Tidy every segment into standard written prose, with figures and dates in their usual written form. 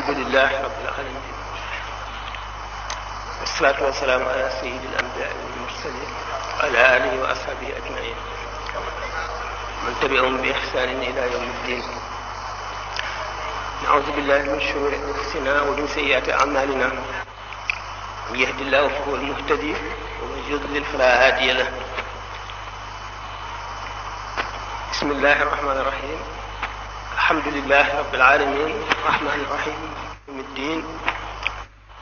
alhamdulilah rabbil alamin wassalatu wassalamu ala sayyidil anbiya'i wal mursalin wa ala alihi wa ashabihi ajma'in man tabi'ahum bi ihsanin ila yawmiddin na'udhu billahi min shururi anfusina wa min sayyiati a'malina man yahdihillahu fahuwal muhtadi wa man yudlil fala hadiya lahu bismillahir rahmanir rahim alhamdulillahi rabbil alamin arrahmanir rahim yawmiddin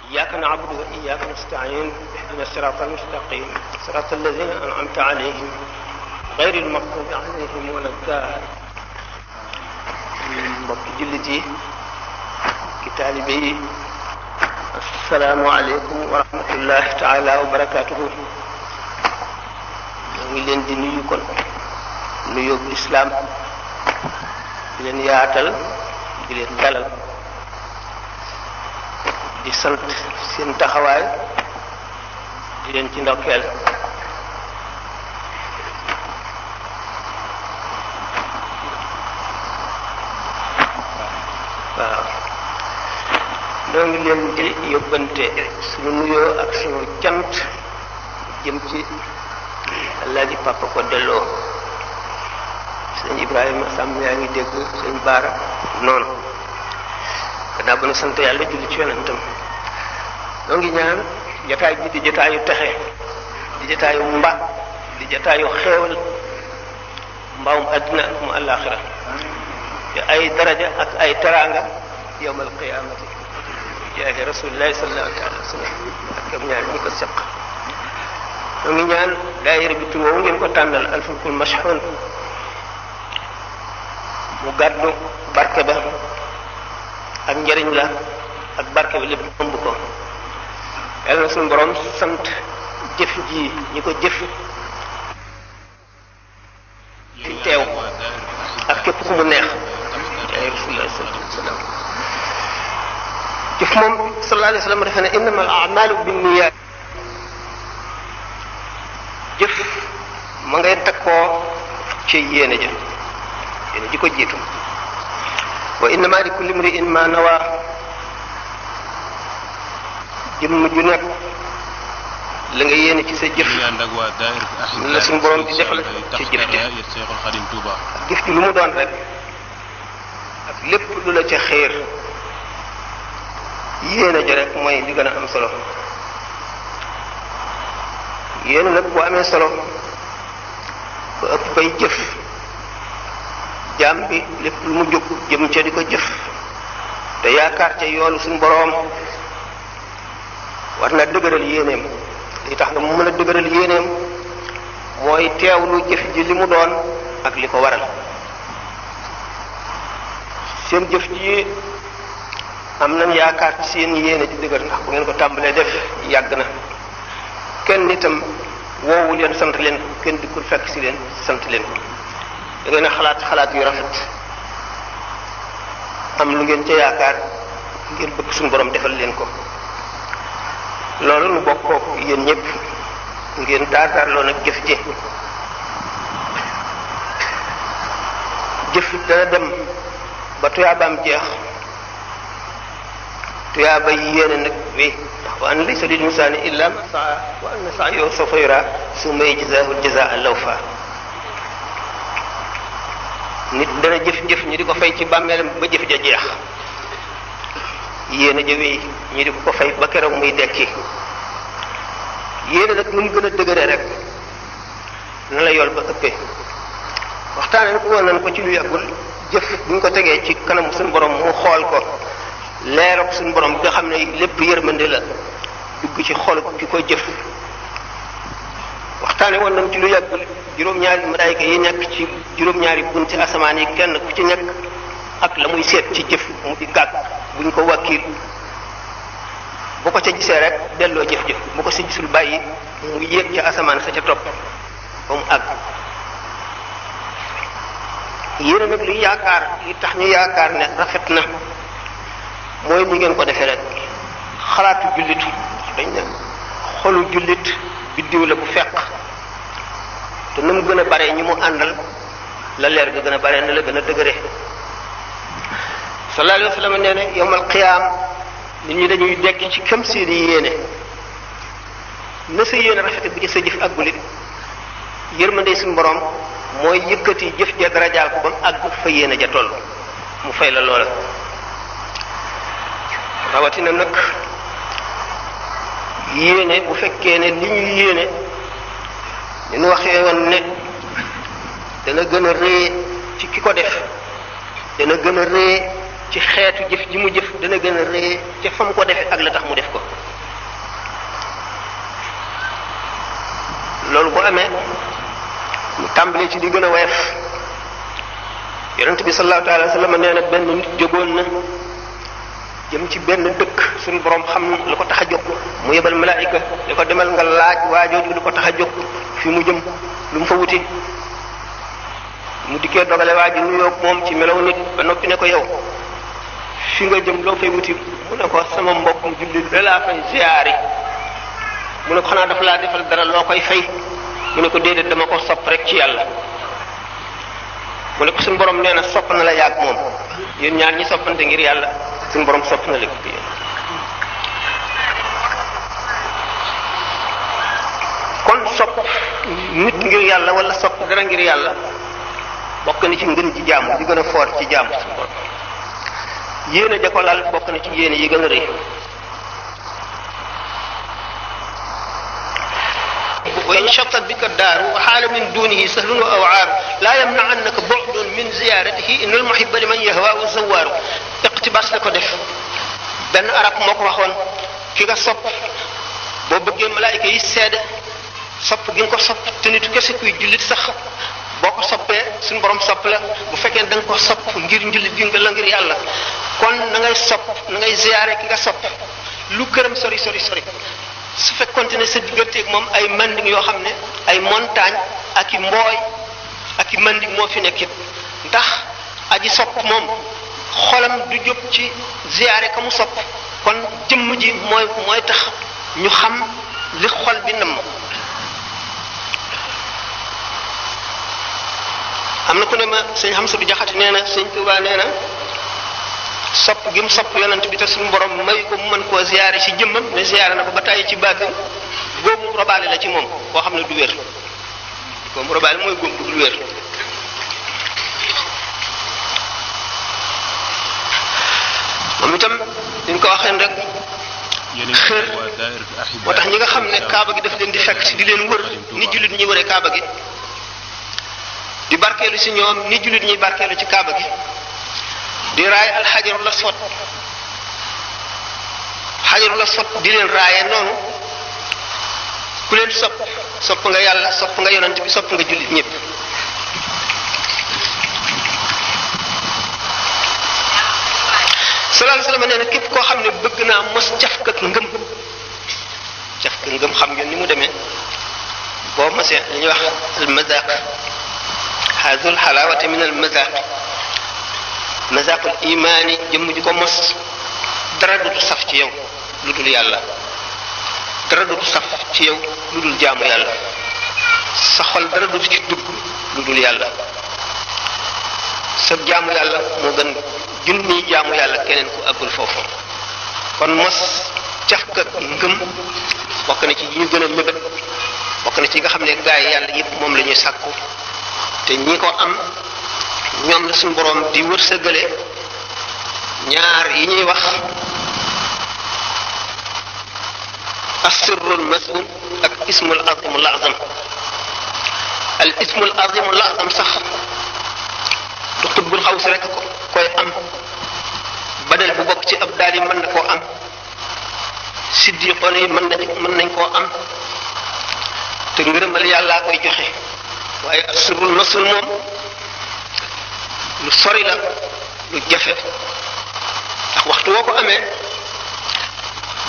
iyyaka na'budu wa iyyaka nasta'in ihdinas siratal mustaqim siratal ladzina an'amta alayhim ghayril maghdubi alayhim waladdallin mbokki jullit yi ki taalibe yi assalaamu aleykum wa rahmatullahi taala wa barakatuhu ñoo ngi leen di nuyu kon nuyoo bu lislaam di leen yaatal di leen dalal di sant seen taxawaay di leen ci ndokkeel waaw ñoo ngi leen di yóbbante suñu nuyoo ak suñu cant jëm ci Alaaji Papa ko delloo sëñ Ibrahima Samb yaa ngi dégg sëñ Baara noonu gannaaw ba nu sant yàlla julli ci yonentam noo ngi ñaan jataay bi di jataayu texe di jataayu di jataayu xeewal mbaawum àddina ak mu àllaaxira te ay daraja ak ay teraanga yawmal qiyaamati jaahi rasulillahi sallallahu alayhi wa sallam ak am ñaar ñi ko seq noo ngi ñaan daayira bi tur woowu ngeen ko tànnal alfulkul mashhun mu gàddu barke ba ak njëriñ la ak barke bi lépp ëmb ko yàlla na suñu borom sant jëf ji ñi ko jëf ci teew ak képp ku mu neex ay rasulullah sallallahu alayhi wa sallam jëf moom sallallahu alayhi wa sallam defe ne innamal a'malu binniyat jëf ma ngay takkoo ci yéene ja yéene ji ko jiitu wa innama li kulli imri'in ma nawa jëmm ju nekk la nga yéene ci sa jëf la suñu borom di defal ci jëf ji jëf ji lu mu doon rek ak lépp lu la ca xéer yéene ja rek mooy li gën a am solo yéene nag bu amee solo ba ëpp bay jëf jaam bi lépp lu mu jóg jëm ca di ko jëf te yaakaar ca yoolu suñu boroom war na dëgëral yéeneem li tax nga mu mën a dëgëral yéeneem mooy teewlu jëf ji li mu doon ak li ko waral seen jëf ji am nañ yaakaar ci seen yéene ji dëgër ndax bu ngeen ko tàmbalee def yàgg na kenn itam woowu leen sant leen kenn dikkul fekk si leen sant leen ko da ngeen a xalaat yu rafet am lu ngeen ca yaakaar ngeen bëgg suñu borom defal leen ko loolu nu bokkoo yéen ñëpp ngeen daarloo nag jëf ji jëf dana dem ba tuyaabaam jeex tuyaaba yéene nag wi ndax wa an laysa lil insaani illa ma saa wa anna sa'yahu sawfa yuraa summa yujzaahu al-jazaa'a al-awfaa nit dana jëf-jëf ñi di ko fay ci bàmmeelam ba jëf ja jeex yéene ja wéy ñi di ko fay ba keroog muy dekki yéene nag nu mu gën a dëgëre rek na la yool ba ëppee waxtaane ko woon nañ ko ci lu yàggul jëf bu ñu ko tegee ci kanam suñu borom mu xool ko leeral ko suñu borom bi nga xam ne lépp yërmande la dugg ci xol ki ko jëf waxtaane woon nañ ci lu yàggul juróom-ñaari malaayika yi nekk ci juróom-ñaari bunti asamaan yi kenn ku ci nekk ak la muy seet ci jëf mu di gàgg buñ ko wàkkiil bu ko ca gisee rek delloo jëf-jëf bu ko si gisul bàyyi mu yéeg ca asamaan sa ca topp ba mu àgg yéen nag li yaakaar li tax ñu yaakaar ne rafet na mooy ni ngeen ko defee rek xalaatu jullit dañ ne xolu jullit biddiw la bu fekk te na mu gën a bare ñi mu àndal la leer ga gën a bare na la gën a dëgëre sallallahu alayhi wa sallam nee na yawmal qiyaam nit ñi dañuy dekk ci kam seeni yéene na sa yéene rafete bu ci sa jëf àggul it yërmande suñu borom mooy yëkkati jëf ja darajaal ko ba mu àgg fa yéene ja toll mu fay la loola rawatina nag yéene bu fekkee ne li ñu yéene li ñu waxee woon ne dana gën a rëy ci ki ko def dana gën a rëy ci xeetu jëf ji mu jëf dana gën a rëy ca fa mu ko defee ak la tax mu def ko loolu bu amee mu tàmbalee ci li gën a woyof yonent bi sallallahu alayhi wa sallam nee na benn nit jógoon na jëm ci benn dëkk suñu borom xam lu ko tax a jóg mu yebal malaayika li ko demal nga laaj waajooju lu ko tax a jóg fi mu jëm lu mu fa wuti mu dikkee dogale waa ji nuyoo moom ci melaw nit ba noppi ne ko yow fi nga jëm loo fay wuti mu ne ko sama mbokk mu jullit da laa fay ziyaari mu ne ko xanaa dafa laa defal dara loo koy fay mu ne ko déedéet dama ko sopp rek ci yàlla mu ne ko suñu borom nee na sopp na la yàgg moom yéen ñaar ñi soppante ngir yàlla suñu borom sopp na la ko kon sopp nit ngir yàlla wala sopp dara ngir yàlla bokk na ci ngën ci jaamu di gën a foor ci jaamu suñu borom yéene ja ko lal bokk na ci yéene yi gën a rëy wa in shattat bika daaru wa xaala min dunihi sahlun wa awaaru laa yamna'annaka bu'dun min ziyaaratihi innal muhibba liman yahwaahu zawwaaru iqtibaas la ko def benn arab moo ko waxoon ki nga sopp boo bëggee malaayika yi seede sopp gi nga ko sopp te nit kese kuy jullit sax boo ko soppee suñu borom sopp la bu fekkee da nga ko sopp ngir njullit gi nga la ngir yàlla kon na ngay sopp na ngay ziyaare ki nga sopp lu këram sori sori sori su fekkoonte ne sa digganteeg moom ay manding yoo xam ne ay montagne ak i mbooy ak i manding moo fi nekkit ndax aji sopp moom xolam du jóg ci ziyaare ka mu sopp kon jëmm ji mooy tax ñu xam li xol bi nam am na ku ne ma sëñ Hamsa du Jaxate nee na sëñ Tuubaa nee na sopp gi mu sopp yonent bi te suñu borom may ko mu mën koo ziyaare ci jëmmam ne ziyaare na ko ba tàyyi ci baatin góomu robaale la ci moom koo xam ne du wér góomu robaale mooy góom bu dul wér moom itam dañ ko waxeen rek xër moo tax ñi nga xam ne kaaba gi daf leen di fekk si di leen wër ni jullit ñi wëree kaaba gi di barkeelu si ñoom ni jullit ñi barkeelu ci kaaba gi di raay alxajarul aswad xajarul aswad di leen raaye noonu ku leen sopp nga yàlla sopp nga yonent bi sopp nga jullit ñëpp sallallahu alayhi wasallam nee na képp koo xam ne bëgg naa mos cafka ngëm xam ngeen ni mu demee boo mosee li ñuy wax almazaq hazul xalaawati min almazaq mazaqul imaani jëmm ji ko mos dara du saf ci yow lu dul yàlla dara du saf ci yow lu dul jaamu yàlla sa xol dara du ci dugg lu dul yàlla sa jaamu yàlla moo gën junni jaamu yàlla keneen ku àggul foofu kon mos cafka ngëm bokk na ci yi ñu gën a mébét bokk na ci nga xam ne gaa yi yàlla yëpp moom la ñuy sàkku te ñi ko am ñoom la suñu boroom di wërsëgale ñaar yi ñuy wax asirrul masun ak ismul azimul azam al ismul azimul azam sax du xutbul xaw si rek koy am badal bu bokk ci ab daal yi mën na koo am siddiqoon yi mën nañ koo am te ngërëmal yàllaa koy joxe waaye asirrul masun moom lu sori la lu jafe ndax waxtu woo ko amee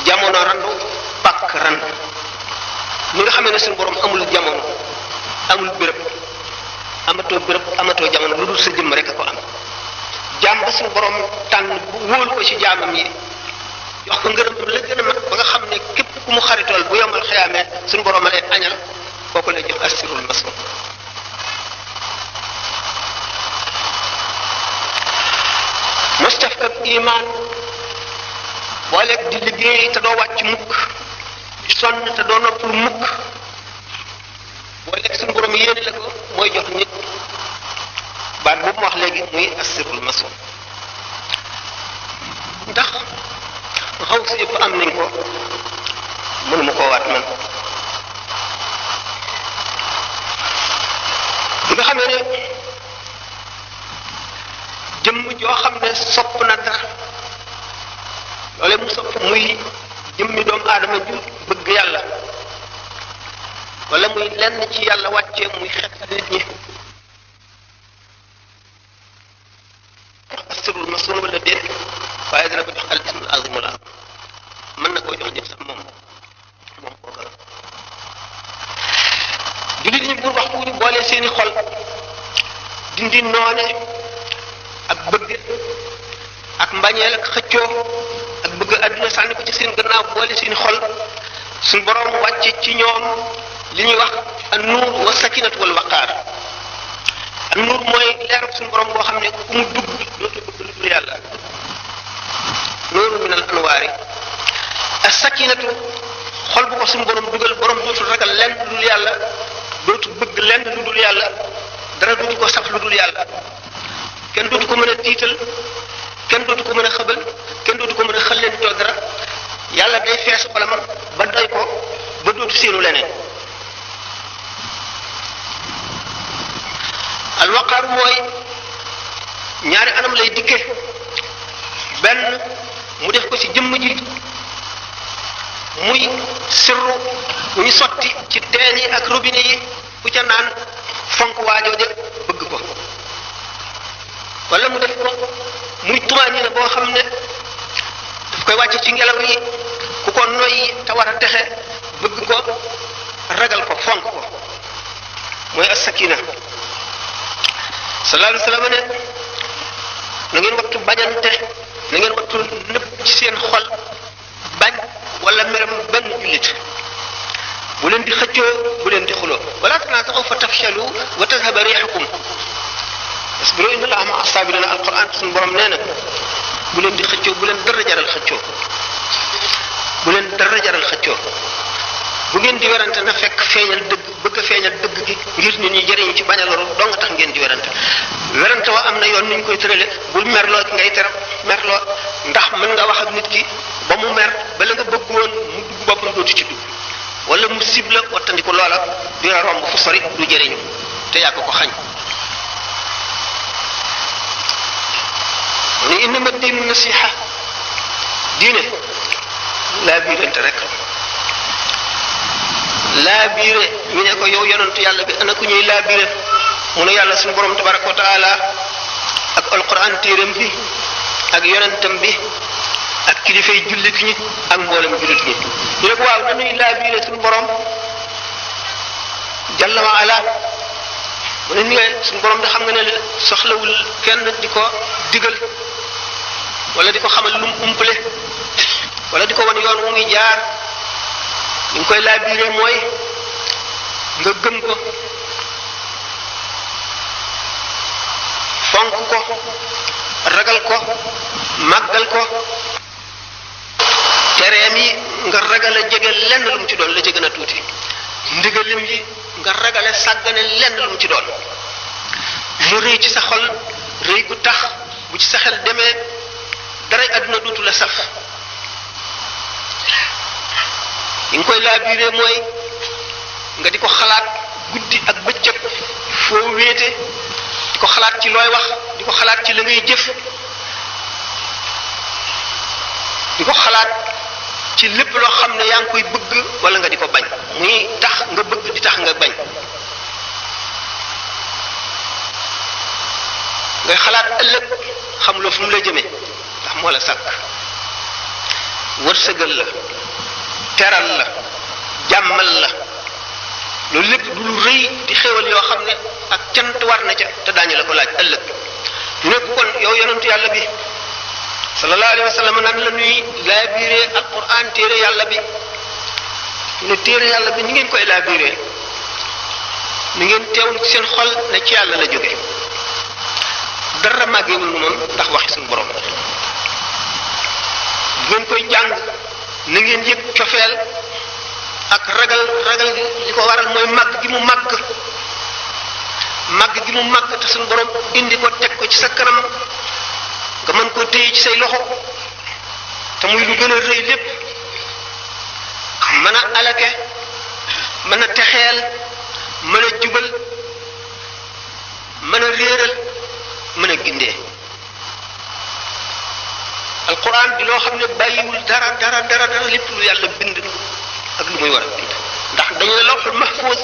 jamono randu pàkk randu ni nga xamee ne suñu borom amul jamono amul béréb amatoo jamono lu dul sa jëmm rek a ko am jaam ba suñu borom tànn wóolu ko ci jaamam yi jox ko ngërëm la gën a mag ba nga xam ne képp ku mu xaritool bu yombal xiyaamee suñu borom a lay añal kooku lay jox asirul masun mos ca def ak iman booleeg di liggéey te doo wàcc mukk di sonn te doo noppul mukk booleeg suñu borom yéene la ko mooy jox nit baat boobu ma wax léegi muy asirul masul ndax xaw si yëpp am nañ ko mënuma koo waat man bi nga xamee ne jëmm joo xam ne sopp na dara loole mu sopp muy jëmmi doomu aadama ju bëgg yàlla wala muy lenn ci yàlla wàccee muy xet nit ñi asirul masul wala déet waaye dana ko jox al ismul azimul azim mën na koo jox ñëpp sax moom kooka jullit ñi bu waxtu wu ñu boolee seeni xol dindi noone ak bëgg ak mbañeel ak xëccoo ak bëgg àdduna sànni ko ci seen gannaaw boole seeni xol suñ boroom wàcce ci ñoom li ñuy wax an nuur wa sakinatu wal waqaar an nuur mooy leeru suñu borom boo xam ne ku mu dugg dootu bëgg lu dul yàlla nuuru min al anwaari as sakinatu xol bu ko suñu borom dugal borom dootul ragal lenn lu dul yàlla dootul bëgg lenn lu dul yàlla dara dootu ko saf lu dul yàlla kenn dootu ko mën a tiital kenn dootu ko mën a xëbal kenn dootu ko mën a xëllentoo dara yàlla day fees xolam ba doy ko ba dootu séenu leneen alwaqaar mooy ñaari anam lay dikke benn mu def ko ci jëmm ji muy sirru bu ñu sotti ci teen yi ak robinet yi ku ca naan fonk waajooje bëgg ko wala mu def ko muy tumaanina boo xam ne daf koy wàcce ci ngelaw yi ku ko noyyi te war a texe bëgg ko ragal ko fonk ko mooy as-sakina sallallahu alayhi wa sallam ne na ngeen wattu bañante na ngeen wattu nëpp ci seen xol bañ wala meram benn jullit bu leen di xëccoo bu leen di xuloo wala tanaasaxu fa tafshalu wa tadhaba riixukum isbiru inna allaha ma'a as-saabiriin alquran suñu borom nee na bu leen di xëccoo bu leen dara jaral xëccoo bu leen dara jaral xëccoo bu ngeen di werante na fekk feeñal dëgg bëgg a feeñal dëgg gi ngir nit ñi jëriñu ci bañ a loru doo nga tax ngeen di werante wa am na yoon ni ñu koy tërale bul merloo ki ngay tere merloo ndax mën nga wax ak nit ki ba mu mer ba la nga bëgg woon mu dugg boppam dootu ci dugg wala mu sib la wattandiku loola dina romb fu sori du jëriñu te yàgg ko xañ ni innama diinu nasiha diine laa biirante rek laa biire ñu ne ko yow yonantu yàlla bi ana ku ñuy laa biire mu ne yàlla suñu borom tabaraka wa taala ak alquran téeram bi ak yonentam bi ak kilifay jullit ñi ak mboolem jullit ñi ñu ne ko waaw nanuy laa biire suñu borom jalla wa ala mu ne ni suñu borom da xam nga ne soxlawul kenn di ko digal wala di ko xamal lu mu umpale wala di ko wan yoon wu muy jaar ñu ngi koy laabiré mooy nga gëm ko fonk ko ragal ko màggal ko tereem yi nga ragal a jege lenn lu mu ci doon la ci gën a tuuti ndigalim yi nga ragale sàggane lenn lu mu ci doon mu rëy ci sa xol rëy gu tax bu ci sa xel demee daray àdduna dootu la saf li nga koy laabiré mooy nga di ko xalaat guddi ak bëccëg foo wéete di ko xalaat ci looy wax di ko xalaat ci la ngay jëf di ko xalaat ci lépp loo xam ne yaa ngi koy bëgg wala nga di ko bañ muy tax nga bëgg di tax nga bañ ngay xalaat ëllëg xamuloo fu mu la jëmee ndax moo la sàkk wërsëgal la teral la jàmmal la loolu lépp du lu rëy di xéwal yoo xam ne ak cant war na ca te daañu la ko laaj ëllëg ñu ne kon yow yonentu yàlla bi sallallahu alayhi wa sallam nan la ñuy laabiré alquran téere yàlla bi ñu ne téere yàlla bi ni ngeen koy laabiré ni ngeen teewul ci seen xol ne ci yàlla la jóge dara màggewul moom ndax waxi suñu borom ngeen koy jàng na ngeen yëg cofeel ak ragal gi li ko waral mooy màgg gi mu màgg te suñu borom indi ko teg ko ci sa kanam nga mën koo téye ci say loxo te muy lu gën a rëy lépp mën a alake mën a texeel mën a jubal mën a réeral mën a gindee alquran di loo xam ne bàyyiwul dara lépp lu yàlla bind ak lu muy war a bind ndax dañu ne lawhul mahfuz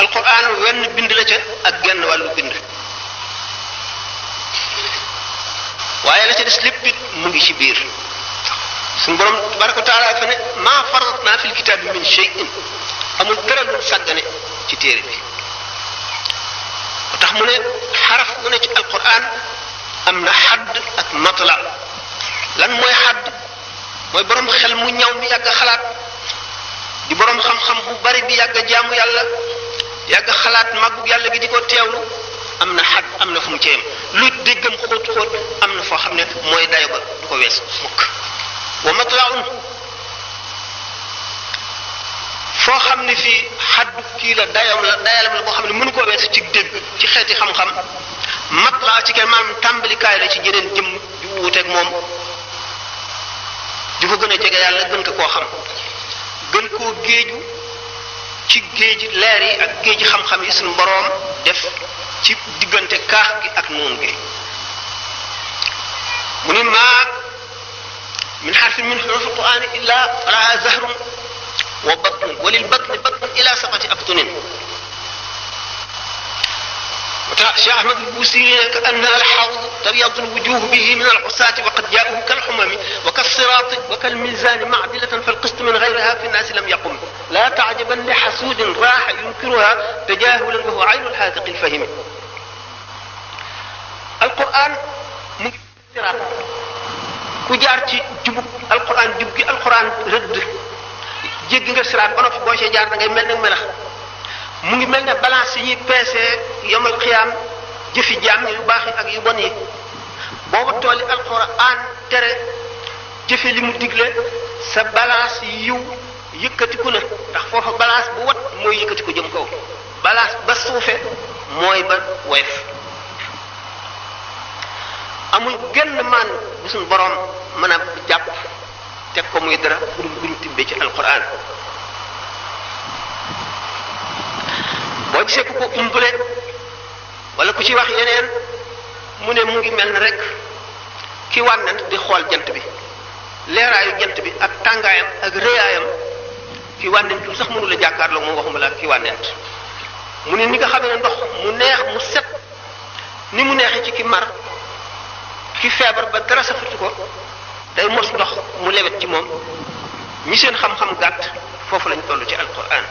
alquran wenn bind la ca ak genn wàllu bind waaye la ca des lépp it mu ngi ci biir suñu borom tabaraka wa taala fa ne maa faratna fil kitaabi min shay'in amul dara lu sàggane ci téere bi ba tax mu ne xaraf mu ne ci alquran am na xadd ak matla lan mooy xadd mooy borom xel mu ñaw mi yàgg xalaat di borom xam-xam bu bari bi yàgg jaamu yàlla yàgg xalaat màggug yàlla gi di ko teewlu am na xadd am na fu mu ceeyam lu déggam xóot am na foo xam ne mooy dayo ba du ko wees mukk wa matlaun foo xam ne fii xaddu kii la dayalam la boo xam ne mënu koo wees ci dégg ci xeeti xam-xam matla ci kenn maanaam tàmbalikaay la ci jeneen jëm ju wuuteeg moom di ko gën a jege yàlla gën ko koo xam gën koo géeju ci géej leer yi ak géej xam-xam yi suñu boroom def ci diggante kaax gi ak noon gi mu ni maa min xarfin min xurufi alqurani illa laha zahrun wa batnun wa lil batni batnun ila sabati abtunin Cheikh Ahmad al-Busiri ka anna al-hawd tabyaddu al-wujuh bihi min al-usati wa qad ja'uhu kal-humami wa kas-sirati wa kal-mizani ma'dilatan fal-qist min ghayriha fi an-nas lam yaqum la ta'jaban li hasudin raha yunkiruha tajahulan wa huwa 'aynu al-hadiq al-fahim al-Qur'an mu ngi sirat ku jaar ci jubub al-Qur'an jub gi al-Qur'an rëdd jéggi nga sirat ba noppi boo see jaar da ngay mel ne melax mu ngi mel ne balance yi peese yomal xiyaam jëfi jaam yu baax yi ak yu bon yi booba tooli alquran tere jëfe li mu digle sa balance yiw yëkkatiku na ndax foofa balance bu wat mooy yëkkatiku jëm kaw balance ba suufe mooy ba woyof amul genn maan bu suñ boroom mën a jàpp teg ko muy dara buñ tibbee ci alquran boo gisee ku ko umpale wala ku ci wax yeneen mu ne mu ngi mel ne rek ki wànnent di xool jant bi leeraayu jant bi ak tàngaayam ak rëyaayam ki wànnentul sax mënu la jàkkaarloo moom waxuma la ki wànnent mu ne ni nga xam ne ndox mu neex mu set ni mu neexee ci ki mar ki feebar ba dara safatu ko day mos ndox mu lewet ci moom ñi seen xam-xam gàtt foofu lañ toll ci alquran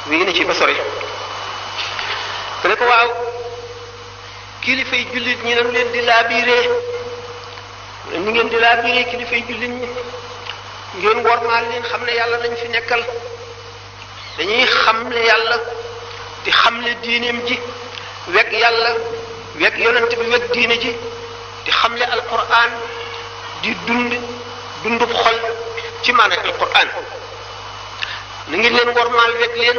wi ngi ne ci ba sori te ne ko waaw kilifay jullit ñi nañu leen di laabiiree ni ngeen di laabiiree kilifay jullit ñi ngeen wormaal leen xam ne yàlla lañ fi nekkal dañuy xamle yàlla di xamle diineem ji weg yàlla weg yonent bi weg diine ji di xamle alquran di dundub xol ci maanaam alquran na ngeen leen wormaal weg leen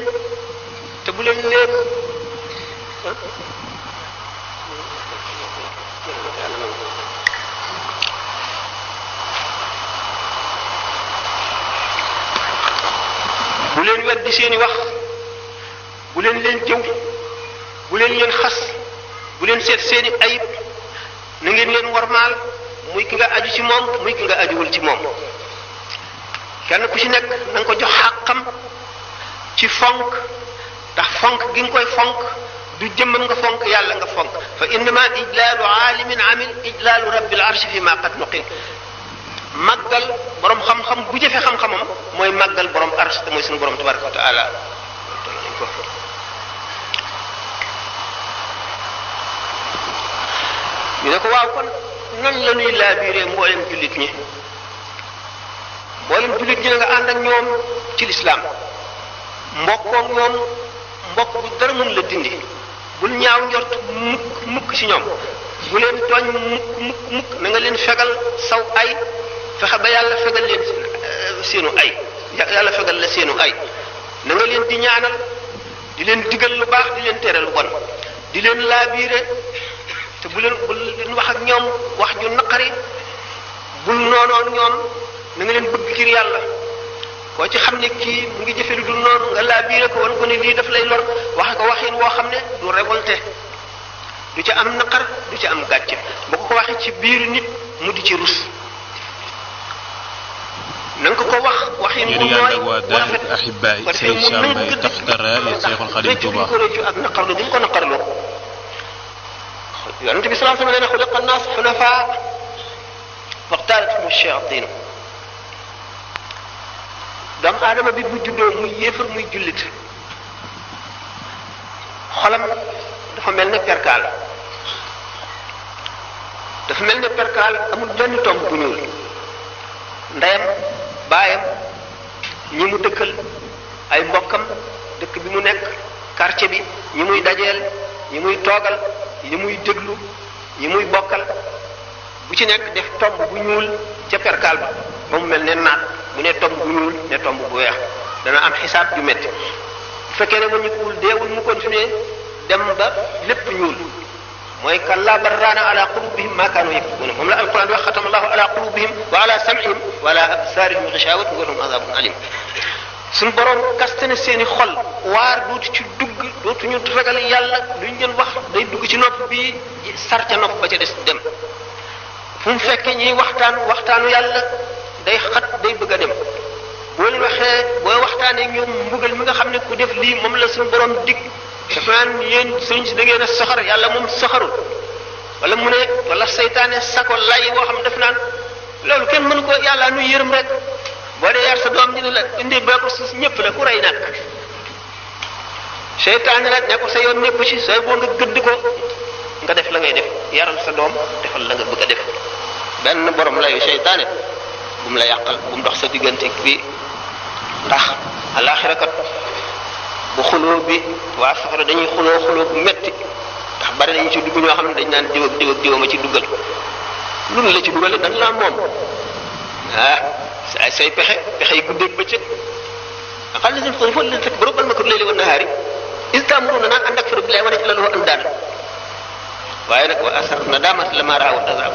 te bu leen leen bu leen weddi seeni wax bu leen leen jëw bu leen leen xas bu leen seet seeni ayib na ngeen leen wormaal muy ki nga aju ci moom muy ki nga ajuwul ci moom kenn ku ci nekk na nga ko jox xàqam ci fonk ndax fonk gi nga koy fonk du jëmmam nga fonk yàlla nga fonk fa innama ijlaalu aalimin amil ijlaalu rabbil arshi fi ma qad nuqil màggal borom xam-xam bu jëfe xam-xamam mooy màggal borom arsh te mooy suñu borom tabaraka wa taala ñu ne ko waaw kon nan la ñuy laabiiree mboolem jullit ñi mboolem jullit ñi nga ànd ak ñoom ci lislaam mbokkoog ñoom mbokk bu dara mun la dindi bul ñaaw njort mukk ci ñoom bu leen tooñ mukk na nga leen fegal saw ay fexe ba yàlla fegal leen seenu ay yàlla fegal la seenu ay na nga leen di ñaanal di leen digal lu baax di leen tere lu bon di leen laabiire te bul leen wax ak ñoom wax ju naqari bul noonoon ñoom na nga leen bëgg ngir yàlla koo ci xam ne kii mu ngi jëfe lu dul noonu nga laabiire ko wan ko ne lii daf lay lor waxe ko waxin woo xam ne du révolté du ca am naqar du ca am gàcce boo ko waxee ci biir nit mu di ci rus na nga ko wax waxin bu nooy rafet parce que mu nañ gëdd ko réccu ak naqarlu bi mu ko naqarloo yonent bi sallallahu alayhi wa sallam nee na xuliqa nnaas xunafaa waxtaalathum shayatin doomu aadama bi bu juddoo muy yéefar muy jullit xolam dafa mel ne perkaal dafa mel ne perkaal amul benn tomb bu ñuul ndeyam baayam ñi mu dëkkal ay mbokkam dëkk bi mu nekk quartier bi ñi muy dajeel ñi muy toogal ñi muy déglu ñi muy bokkal bu ci nekk def tomb bu ñuul ca perkaal ba mu mel ne naat bu ne tomb bu ñuul ne tomb bu weex dana am xisaab ju metti bu fekkee ne ma ñu kuul deewul mu continuer dem ba lépp ñuul mooy kallaa bal raana ala qulubihim ma kaanu yaksibuna moom la alquran wax xatama allahu ala qulubihim wa ala sam'ihim wa ala absarihim ghishawatun wa lahum azabun alim suñu borom kaste na seeni xol waar dootu ci dugg dootuñu ragal yàlla luñ leen wax day dugg ci nopp bi sar ca nopp ba ca des dem fu mu fekkee ñuy waxtaanu yàlla day xat day bëgg a dem boo leen waxee booy waxtaanee ñoom mbugal mi nga xam ne ku def lii moom la suñu borom dig dafa naan yéen sëriñ si da ngeen a soxar yàlla moom soxarul wala mu ne wala seytaane sako lay woo xam def naan loolu kenn mënu ko yàlla nu yërëm rek boo dee yar sa doom ñu ne la indi boo ko suuf ñëpp la ku rey nag seytaane la ne ko sa yoon nekku ci sooy boo nga gëdd ko nga def la ngay def yaral sa doom defal la nga bëgg a def benn borom layu seytaane bu mu la yàqal bu mu dox sa diggante bi ndax alaxira kat bu xuloo bi waa safara dañuy xuloo bu metti ndax bari nañu ci dugg ñoo xam ne dañ naan diw ak diw ma ci duggal loolu la ci duggale dañ laa moom say pexe yi guddeeg bëccëg xam ne suñu foofu leen fekk ba robbal ma ko léegi woon nahaari istamuruna naan ànd ak fara billahi wane ci la loo andaan waaye nag wa asar na daamat la ma raawul azab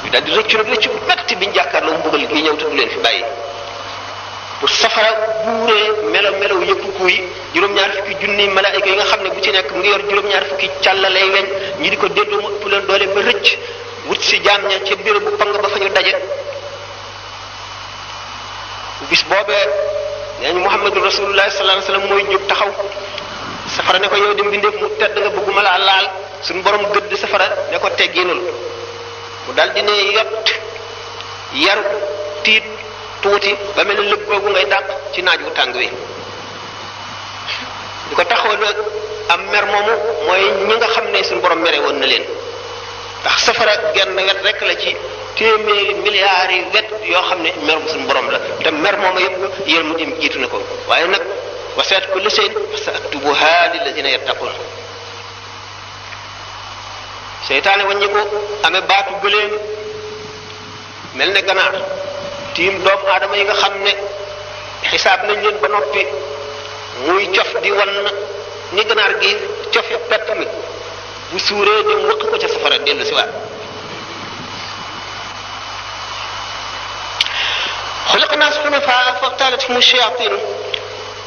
bi daal di rëccu nag rëccu metti biñ jàkkaarloo mbugal gi ñëw te du leen fi bàyyi bu safara buuree melaw yëpp kuy juróom-ñaar fukki junni malaayika yi nga xam ne bu ci nekk mu ngi yor juróom-ñaar fukki càllalay weñ ñi di ko déddoo mu ëpp leen doole ba rëcc wut si jaam ña ca bureau bu pang ba fa ñu daje bis boobee nee ñu Muhammadu Rasulullah sallallahu alayhi wasallam mooy jóg taxaw safara ne ko yow di mbindeef mu tedd nga bëgguma laa laal suñu borom gëdd safara ne ko tegginul mu dal di ne yott yaru tiit tuuti ba mel ne lëg googu ngay dàq ci naaj wu tàng wi di ko taxaw nag am mer moomu mooy ñi nga xam ne suñu borom mere woon na leen ndax safara genn wet rek la ci téeméeri milliards yi wet yoo xam ne mer bu suñu borom la te mer moomu yëpp yéen mu dem jiitu na ko waaye nag wasi'at kulla shay'in fasaktubuha lillazina yattaqun seytaane wàññi ko amee baatu gëléem mel ne ganaar tiim doomu aadama yi nga xam ne xisaab nañ leen ba noppi muy cof di wan ni ganaar gi cofe pepp mi bu suuree dem wëq ko ca safara dellu si waat xuliqa naas xunafaa faxtaalathum shayatin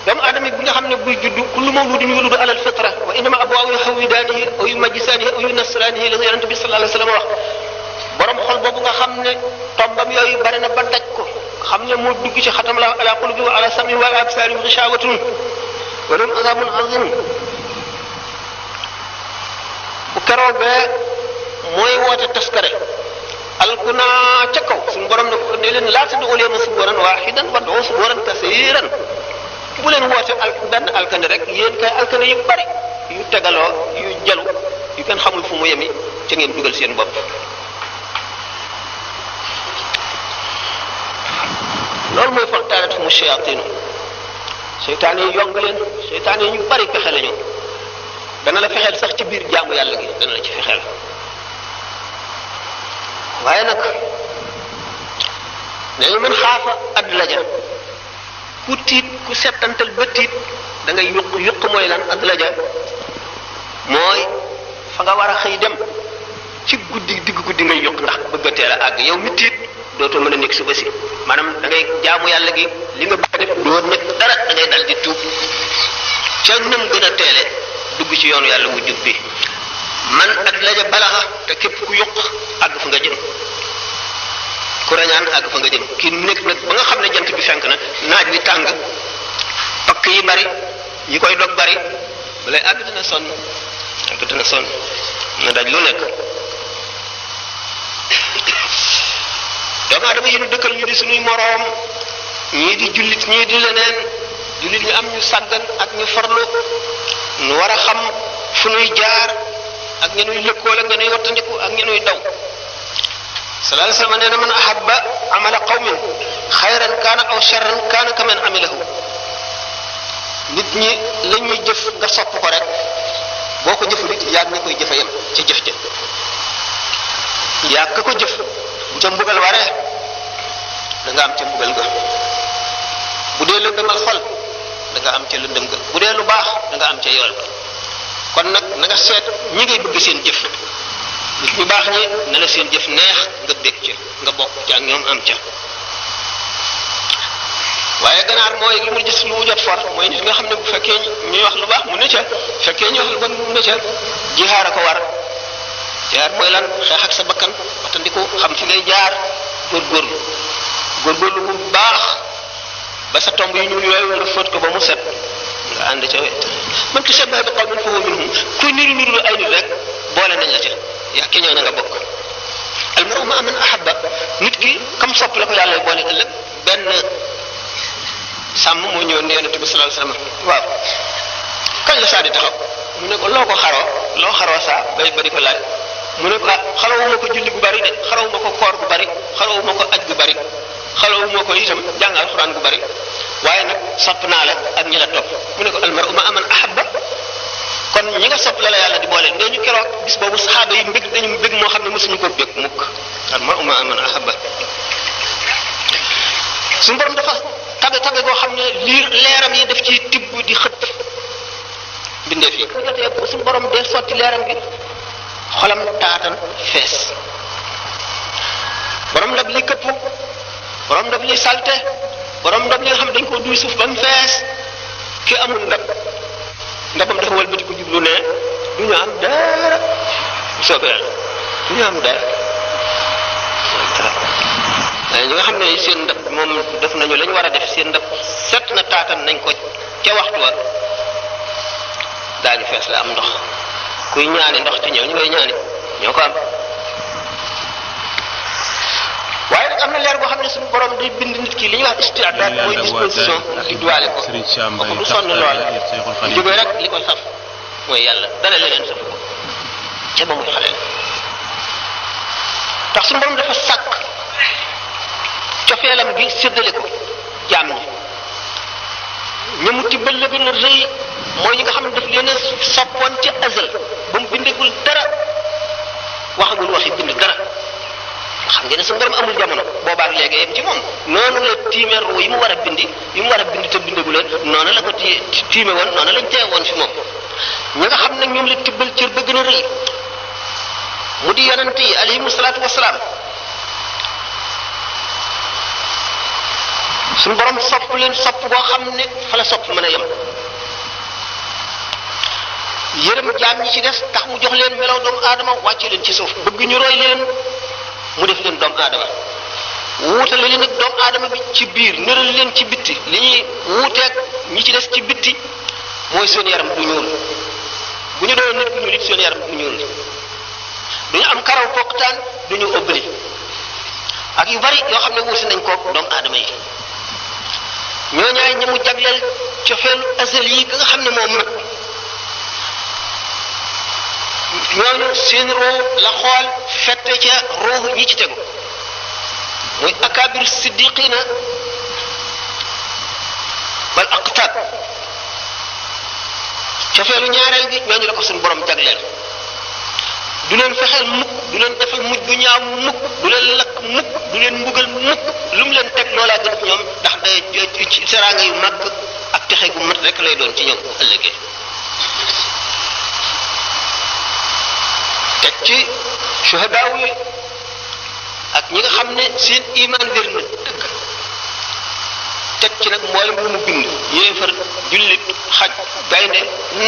doomu aadama bi nga xam ne buy juddu kullu mawludin yuludu ala alfitra wa innama abwaahu yuhawwidaanihi aw yumajjisaanihi aw yunassiraanihi la yonent bi sallallahu alayhi wa sallam wax borom xol boobu nga xam ne tombam yooyu bari na ba daj ko xam ne moo dugg ci xatam la ala qulubi wa ala sam'i wa ala absarihim ghishawatun wa lahum azabun azim bu keroogee mooy woote taskare alkuna ca kaw suñu borom ne leen laa tad'u al-yawma suburan wahidan wad'u suburan kasiran bu leen woote benn alkande rek yéen kay alkande yu bari yu tegaloo yu jalu yu kenn xamul fu mu yemi ca ngeen dugal seen bopp loolu mooy faxtaalathum shayatin seytaane yi yong leen seytaane yi ñu bari pexe lañu dana la fexeel sax ci biir jaamu yàlla gi dana la ci fexeel waaye nag dañu mën xaafa adlaja ku tiit ku settantal ba tiit da ngay yuq mooy lan adlaja mooy fa nga war a xëy dem ci guddi digg guddi ngay yuq ndax bëgg a teel a àgg yow mi tiit dootoo mën a nekk suba si maanaam da ngay jaamu yàlla gi li nga bëgg a def doo nekk dara da ngay dal di tuub ca nam gën a teele dugg ci yoonu yàlla wu jub bi man adlaja balaxa te képp ku yuq àgg fa nga jëm ku rañaan àgg fa nga jëm ki nekk nag ba nga xam ne jant bi fenk na naaj wi tàng pakk yi bari yi koy dog bari bu lay àgg dina sonn na daj lu nekk doomu aadama yi ñu dëkkal ñu di suñuy moroom ñii di jullit ñii di leneen jullit ñu am ñu sàggan ak ñu farlu nu war a xam fu nuy jaar ak ña nuy lëkkool ak ña nuy wattandiku ak ña nuy daw sallallahu alayhi wa sallam nee na man ahabba amala qawmin xayran kaana aw sharran kaana kaman amilahu nit ñi la ñuy jëf nga sopp ko rek boo ko jëful it yaa ngi koy jëfe yam ca jëf ja yaa ka ko jëf bu ca mbugal waree da nga am ca mbugal ga bu dee lëndëmal xol da nga am ca lëndëm ga bu dee lu baax da nga am ca yool ba kon nag na nga seet ñi ngay bëgg seen jëf nit ñu baax ñi ne la seen jëf neex nga bég ca nga bokk ca ak ñoom am ca waaye ganaar mooy li mu gis lu mu jot for mooy nit nga xam ne bu fekkee ñuy wax lu baax mu ne ca fekkee ñuy wax lu bon mu ne ca jihaar a ko war jihaar mooy lan xeex ak sa bakkan wattandiku xam fi ngay jaar góorgóorlu bu baax ba sa tomb yi ñuul yooyu nga fóot ko ba mu set nga ànd ca wet man tashabbaha bi qawmin fa huwa minhum kuy niru ay nit rek boole nañ la ca yaa ki ñoo na nga bokk almaru ma man ahabba nit ki comme sopp la ko yàlla boole ëllëg benn sàmm moo ñëwoon ne yonente bi sallallahu alayhi wasallam waaw kañ la saa di taxaw mu ne ko loo xaroo saa bay ba di ko laaj mu ne ko xarawuma ko julli gu bari de xarawuma ko koor gu bari xarawuma ko aj gu bari xarawuma ko itam jàng alxuraan gu bari waaye nag sopp naa la ak ñi la topp mu ne ko almaru ma man ahabba kon ñi nga sopp la yàlla di boole nee ñu keroog bis boobu saxaaba yi mbég dañu mbég moo xam ne mësuñu ko bég mukk almaru ma man ahabba suñu borom dafa tabe goo xam ne lii leeram yi daf ci tibb di xëpp bindee fii ko jotee bu suñu borom dee sotti leeram gi xolam taatan fees borom ndab li këpp borom ndab li salte borom ndab li nga xam ne dañ koo duy suuf ba mu fees ki amul ndabam dafa wëlbati ko jublu ne du ñu am dara bu soobee yàlla du ñu am dara waaye ñi nga xam ne seen ndab moom def nañu lañ war a def seen ndab set na taatan nañ ko ca waxtu wa daañu fees la am ndox kuy ñaani ndox ci ñëw ñu ngay ñaani ñoo ko am waaye nag am na leer boo xam ne suñu borom day bind nit ki li ñuy wax istiadat mooy disposition di duwaale ko kooku du sonn lool bu jógee rek li ko saf mooy yàlla dara leneen saf ko ca ba muy xaleel tax suñu borom dafa sàkk cofeelam gi séddale ko jaam ñi ñamu tibbal la gën a rëy mooy ñi nga xam ne daf leen a soppoon ci azal ba mu bindagul dara waxagul waxi bind dara xam ngeen ne suñu borom amul jamono boobaak léegi yem ci moom noonu la tiime ruu yi mu war a bind te bindagu leen noonu la ko tiime woon noonu lañ tee woon fi moom ñi nga xam ne ñoom la tibbal cër ba gën a rëy mu di yonent yi alayhimu salaatu wasalaam suñu borom sopp leen sopp boo xam ne fa la sopp mën a yem yërëm jaam ñi ci des tax mu jox leen melaw doomu aadama wàcce leen ci suuf bëgg ñu roy leen mu def leen doomu aadama wuutale leen ak doomu aadama bi ci biir nëral leen ci bitti li ñuy wuuteeg ñi ci des ci bitti mooy seen yaram du ñuul bu ñu doon nit ku ñuul it seen yaram du ñuul duñu am karaw poqtaan duñu ëbbali ak yu bari yoo xam ne wuute nañ koog doomu aadama yi ñooñaay ñi mu jagleel cofeelu azal yi nga xam ne moom nag ñooñu seen ruu la xool fette ca ruu ñi ci tegu muy akabir siddiqina wal aqtab cofeelu ñaareel gi ñooñu la ko suñu borom jagleel du leen fexeel mukk du leen defal mujj bu ñaaw mukk du leen lakk mukk du leen mbugal mukk lu mu leen teg loolaa gën ci ñoom ndax day ci seraanga yu mag ak texe gu mat rek lay doon ci ñoom ëllëgee. teg ci suhadaaw yi ak ñi nga xam ne seen iman wér na dëgg teg ci nag mboolem lu mu bind yéefar jullit xaj gaynde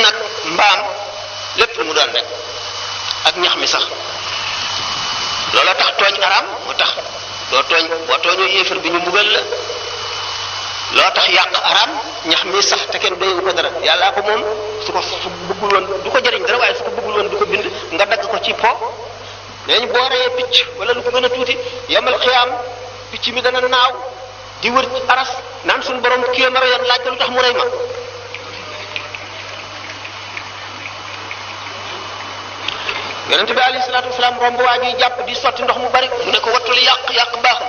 nag mbaam lépp lu mu doon rek ak ñax mi sax looloo tax tooñ araam moo tax doo tooñ boo tooñoo yéefar bi ñu mbugal la loo tax yàq araam ñax mi sax te kenn doyewu ko dara yàllaa ko moom su bëggul woon du ko jëriñ dara waaye su ko bëggul woon du ko bind nga dagg ko ci po neeñ boo reyee picc wala lu ko gën a tuuti yemal xiyaam picc mi dana naaw di wër ci aras naan suñu borom kii ma reyoon laaj ko lu tax mu rey ma yonente bi alayhi salaatu wasalaam romb waa ji jàpp di sotti ndox mu bari mu ne ko wattul yàq baaxul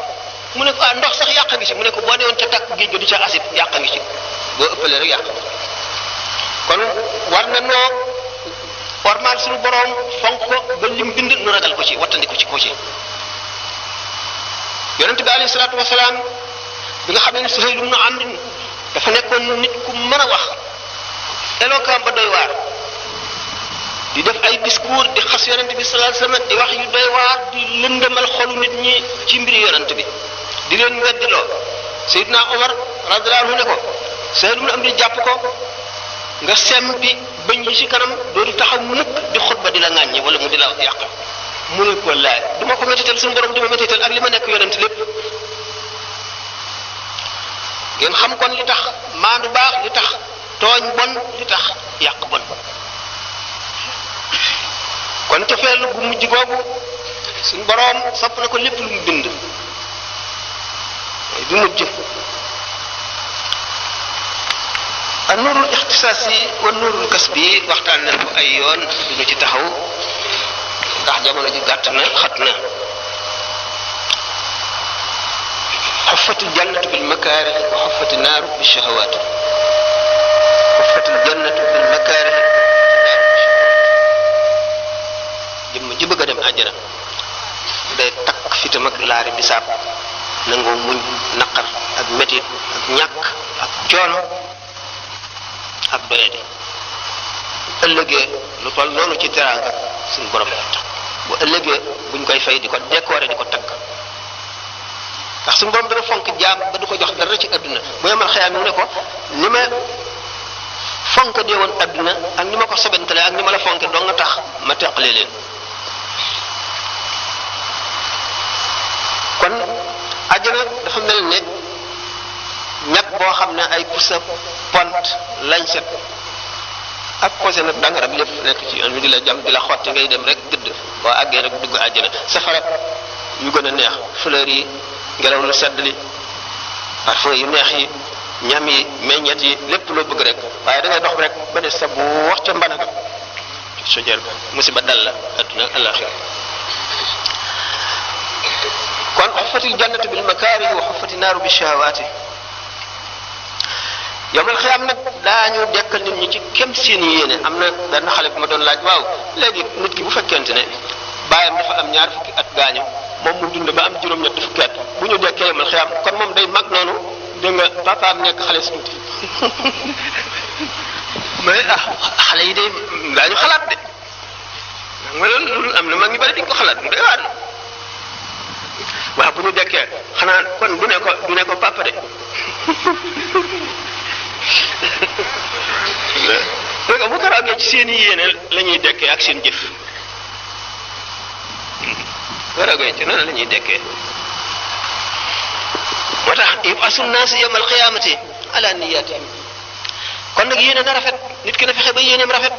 mu ne ko ndox sax yàq ngi ci mu ne ko boo newoon ca takk géej ga di ca acide yàq ngi ci boo ëppalee rek yàq kon war na noo ormaal suñu borom fonk ko ba lim bind nu ragal ko ci wattandiku ci ko ci yonente bi alayhi salaatu wasalaam bi nga xam ne Suhayl ibn Amr dafa nekkoon nit ku mën a wax éloquent ba doy waar di def ay discours di xas yonent bi sallallahu alayhi wasallam di wax yu doy waar di lëndëmal xolu nit ñi ci mbiri yonent bi di leen weddiloo Seydina Omar radiyallahu anhu ne ko Suhayl ibn Amr jàpp ko nga sem bi bañ yi ci kanam doodu taxaw mukk di xutba di la ŋàññi wala mu di la yàq mu ne ko laay du ma ko métital suñu borom di ma métital ak li ma nekk yonent lépp ngeen xam kon li tax maandu baax li tax tooñ bon li tax yàq bon kon cofeel bu mujj googu suñu boroom sopp na ko lépp lu mu bind bi mujj a nuurul ixtisaas yi wa nuurul kasbi yi waxtaan nañ ko ay yoon duñu ci taxaw ndax jamono ji gàtt na xat na xuffatil jannatu bil makaarih wa xuffati naaru bi shahawaat xuffatil jannatu bil makaarih jëmm ji bëgg a dem àjjana day takk fitam ak laari bisaab nangoo muñ naqar ak metit ak ñàkk ak coono ak doyadi ëllëgee lu toll noonu ci teraanga suñu borom bu ëllëgee buñ koy fay di ko décorer di ko tagg ndax suñu borom dana fonk jaam ba du ko jox dara ci adduna bu yemal xëyaam mu ne ko ni ma fonk dee woon adduna ak ni ma ko sobentale ak ni ma la fonke doo nga tax ma teqale leen kon àjjana dafa mel ne ñag boo xam ne ay pusa pont lañ set ak posé nag dangarab lépp nekk ci yoon wi di la jam di la xotti ngay dem rek gëdd boo àggee rek dugg àjjana safara yu gën a neex fleur yi ngelaw lu sedd li parfum yu neex yi ñam yi meññet yi lépp loo bëgg rek waaye da ngay dox rek ba ne sa bu wax ca mbanaga sojër ba musiba dal la adduna alaxira kon xuffatil jannatu bil makaarihi wa xuffati naaru bi shahawaati yawmal xiyaam nag daañu dekkal nit ñi ci kem seen yéene am na benn xale bu ma doon laaj waaw léegi nit ki bu fekkente ne baayam dafa am 20 fukki at gaañu moom mu dund ba am juróom-ñett fukki at bu ñu dekkee yawmal xiyaam kon moom day mag noonu dégg nga papaam nekk xale si tuuti mais xale yi day daañu xalaat de nga loolu am na mag ñu bari dañ ko xalaat mu day waar waaw bu ñu dekkee xanaa kon du ne ko papa de dégg bu ko raagee ci seen i yéene la ñuy dekkee ak seen jëf bu ko raagee ci noonu la ñuy dekkee moo tax yub'asu naasu yawmal qiyaamati ala niyyatihim kon nag yéene na rafet nit ki na fexe ba yéeneem rafet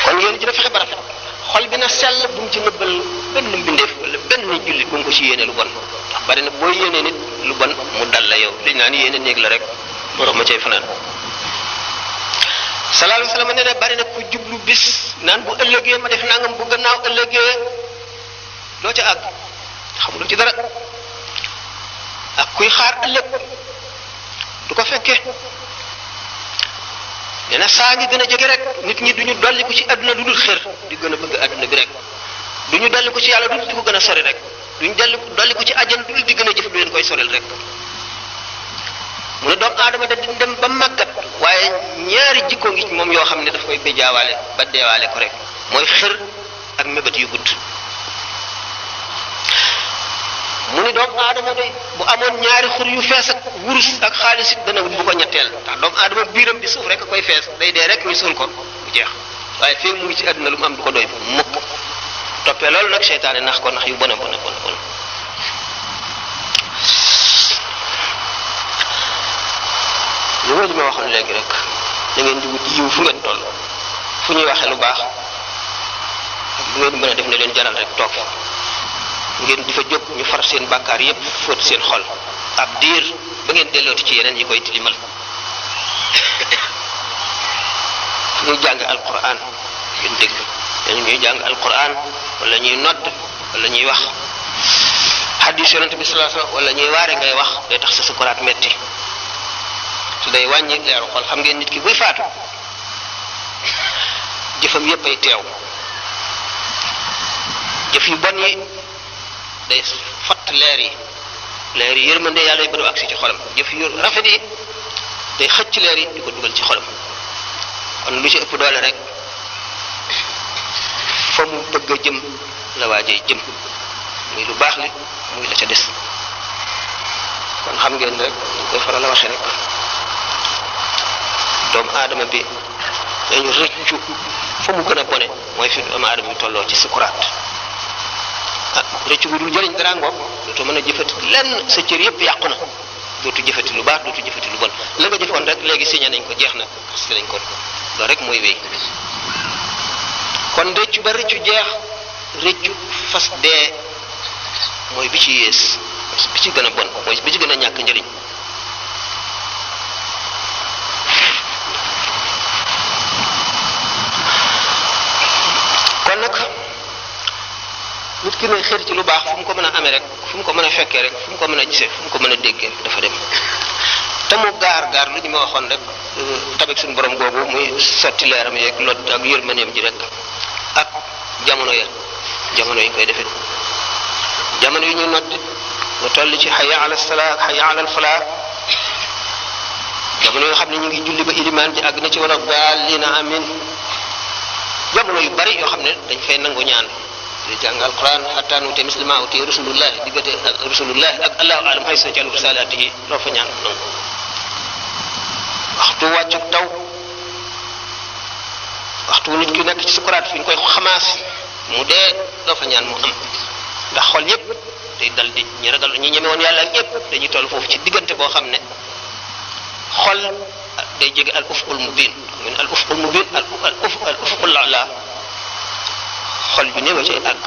kon yéen ci na fexe ba rafet xol bi na sell bu mu ci nëbbal benn mbindeef wala benn jullit bu mu ko ci yéene lu bon ndax bari na boo yéenee nit lu bon mu dal la yow dañ naan yéene néeg la rek borom ma cay fanaan sallallahu alayhi wasallam nee na bari na ku jublu bis naan bu ëllëgee ma def nangam bu gannaaw ëllëgee doo ca àgg xamuloo ci dara ak kuy xaar ëllëg du ko fekkee nee na saa ngi gën a jege rek nit ñi duñu dolliku ci àdduna lu dul xër di gën a bëgg àdduna bi rek duñu dolliku ci yàlla dul di ko gën a sori rek duñu dolliku ci àjjana dul di gën a jëf lu leen koy soril rek mu ne doomu aadama da dem ba màggat waaye ñaari jikko ngi ci moom yoo xam ne daf koy béjaawaale ba deewaale ko rek mooy xër ak mébét yu gudd mu ni doomu aadama de bu amoon ñaari xur yu fees ak wurus ak xaalis it dana wut bu ko ñetteel ndax doomu aadama biiram bi suuf rek a koy fees day dee rek ñu suul ko bu jeex waaye fii mu ngi ci àdduna lu mu am du ko doy mukk toppee loolu nag seytaane nax ko nax yu bon a bon a bon bon li ma waxoon léegi rek da ngeen di wut yiw fu ngeen toll fu ñuy waxee lu baax ak bu ngeen mën a def ne leen jaral rek toog ngeen di fa jóg ñu far seen bàkkaar yépp fóot seen xol ab diir ba ngeen dellooti ci yeneen yi koy tilimal fu ñuy jàng alquran ngeen dégg dañu ñuy jàng alquran wala ñuy nodd wala ñuy wax hadis yonent bi sallallahu alayhi wasallam wala ñuy waare ngay wax day tax sa sukuraat metti su day wàññi leeru xol xam ngeen nit ki buy faatu jëfam yépp ay teew jëf yu bon yi day fatt leer yi yërmande yàlla yi ba du agsi ci xolam jëf yu rafet yi day xëcc leer yi di ko dugal ci xolam kon lu ci ëpp doole rek fa mu bëgg a jëm la waajee jëm muy lu baax li muy la ca des kon xam ngeen rek ñu koy faral a waxe rek doomu aadama bi dañu rëccu fa mu gën a bone mooy fi doomu aadama bi tolloo ci sukuraat rëccu bu dul jëriñ dara ngoog dootu mën a jëfati lenn sa cër yépp yàqu na dootu jëfati lu baax dootu jëfati lu bon la nga jëfoon rek léegi signé nañ ko jeex na parce que nañ ko loolu rek mooy wéy kon rëccu ba rëccu jeex rëccu fas dee mooy bi ci yées bi ci gën a bon mooy bi ci gën a ñàkk njëriñ kon nag nit ki ne xër ci lu baax fu mu ko mën a amee rek fu mu ko mën a fekkee rek fu mu ko mën a gisee fu mu ko mën a déggee dafa dem te mu gaar lu ñu ma waxoon rek tabek suñu borom googu muy sotti leeram yeeg lot ak yërmaneem ji rek ak jamono yi koy defee jamono yi ñu noddi nga toll ci hayya ala salaa ak hayya ala falaa jamono yoo xam ne ñu ngi julli ba ilimaan ji àgg na ci wala daalina amin jamono yu bari yoo xam ne dañ fay nangu ñaan di jàng alquran hatta nuute muslima uti rasulullahi diggante ak rasulullahi ak allahu alam xay sa ci risalatihi loo fa ñaan nangu waxtu wàccu taw waxtu nit ki nekk ci sukuraat fi ñu koy xamaas mu dee loo fa ñaan mu am ndax xol yépp day dal di ñi ragal ñi ñeme woon yàlla ak ñépp dañuy toll foofu ci diggante boo xam ne xol day jege al ufqul mubin min al ufqul mubin al ufqul a'la xol bi néew a cay àgg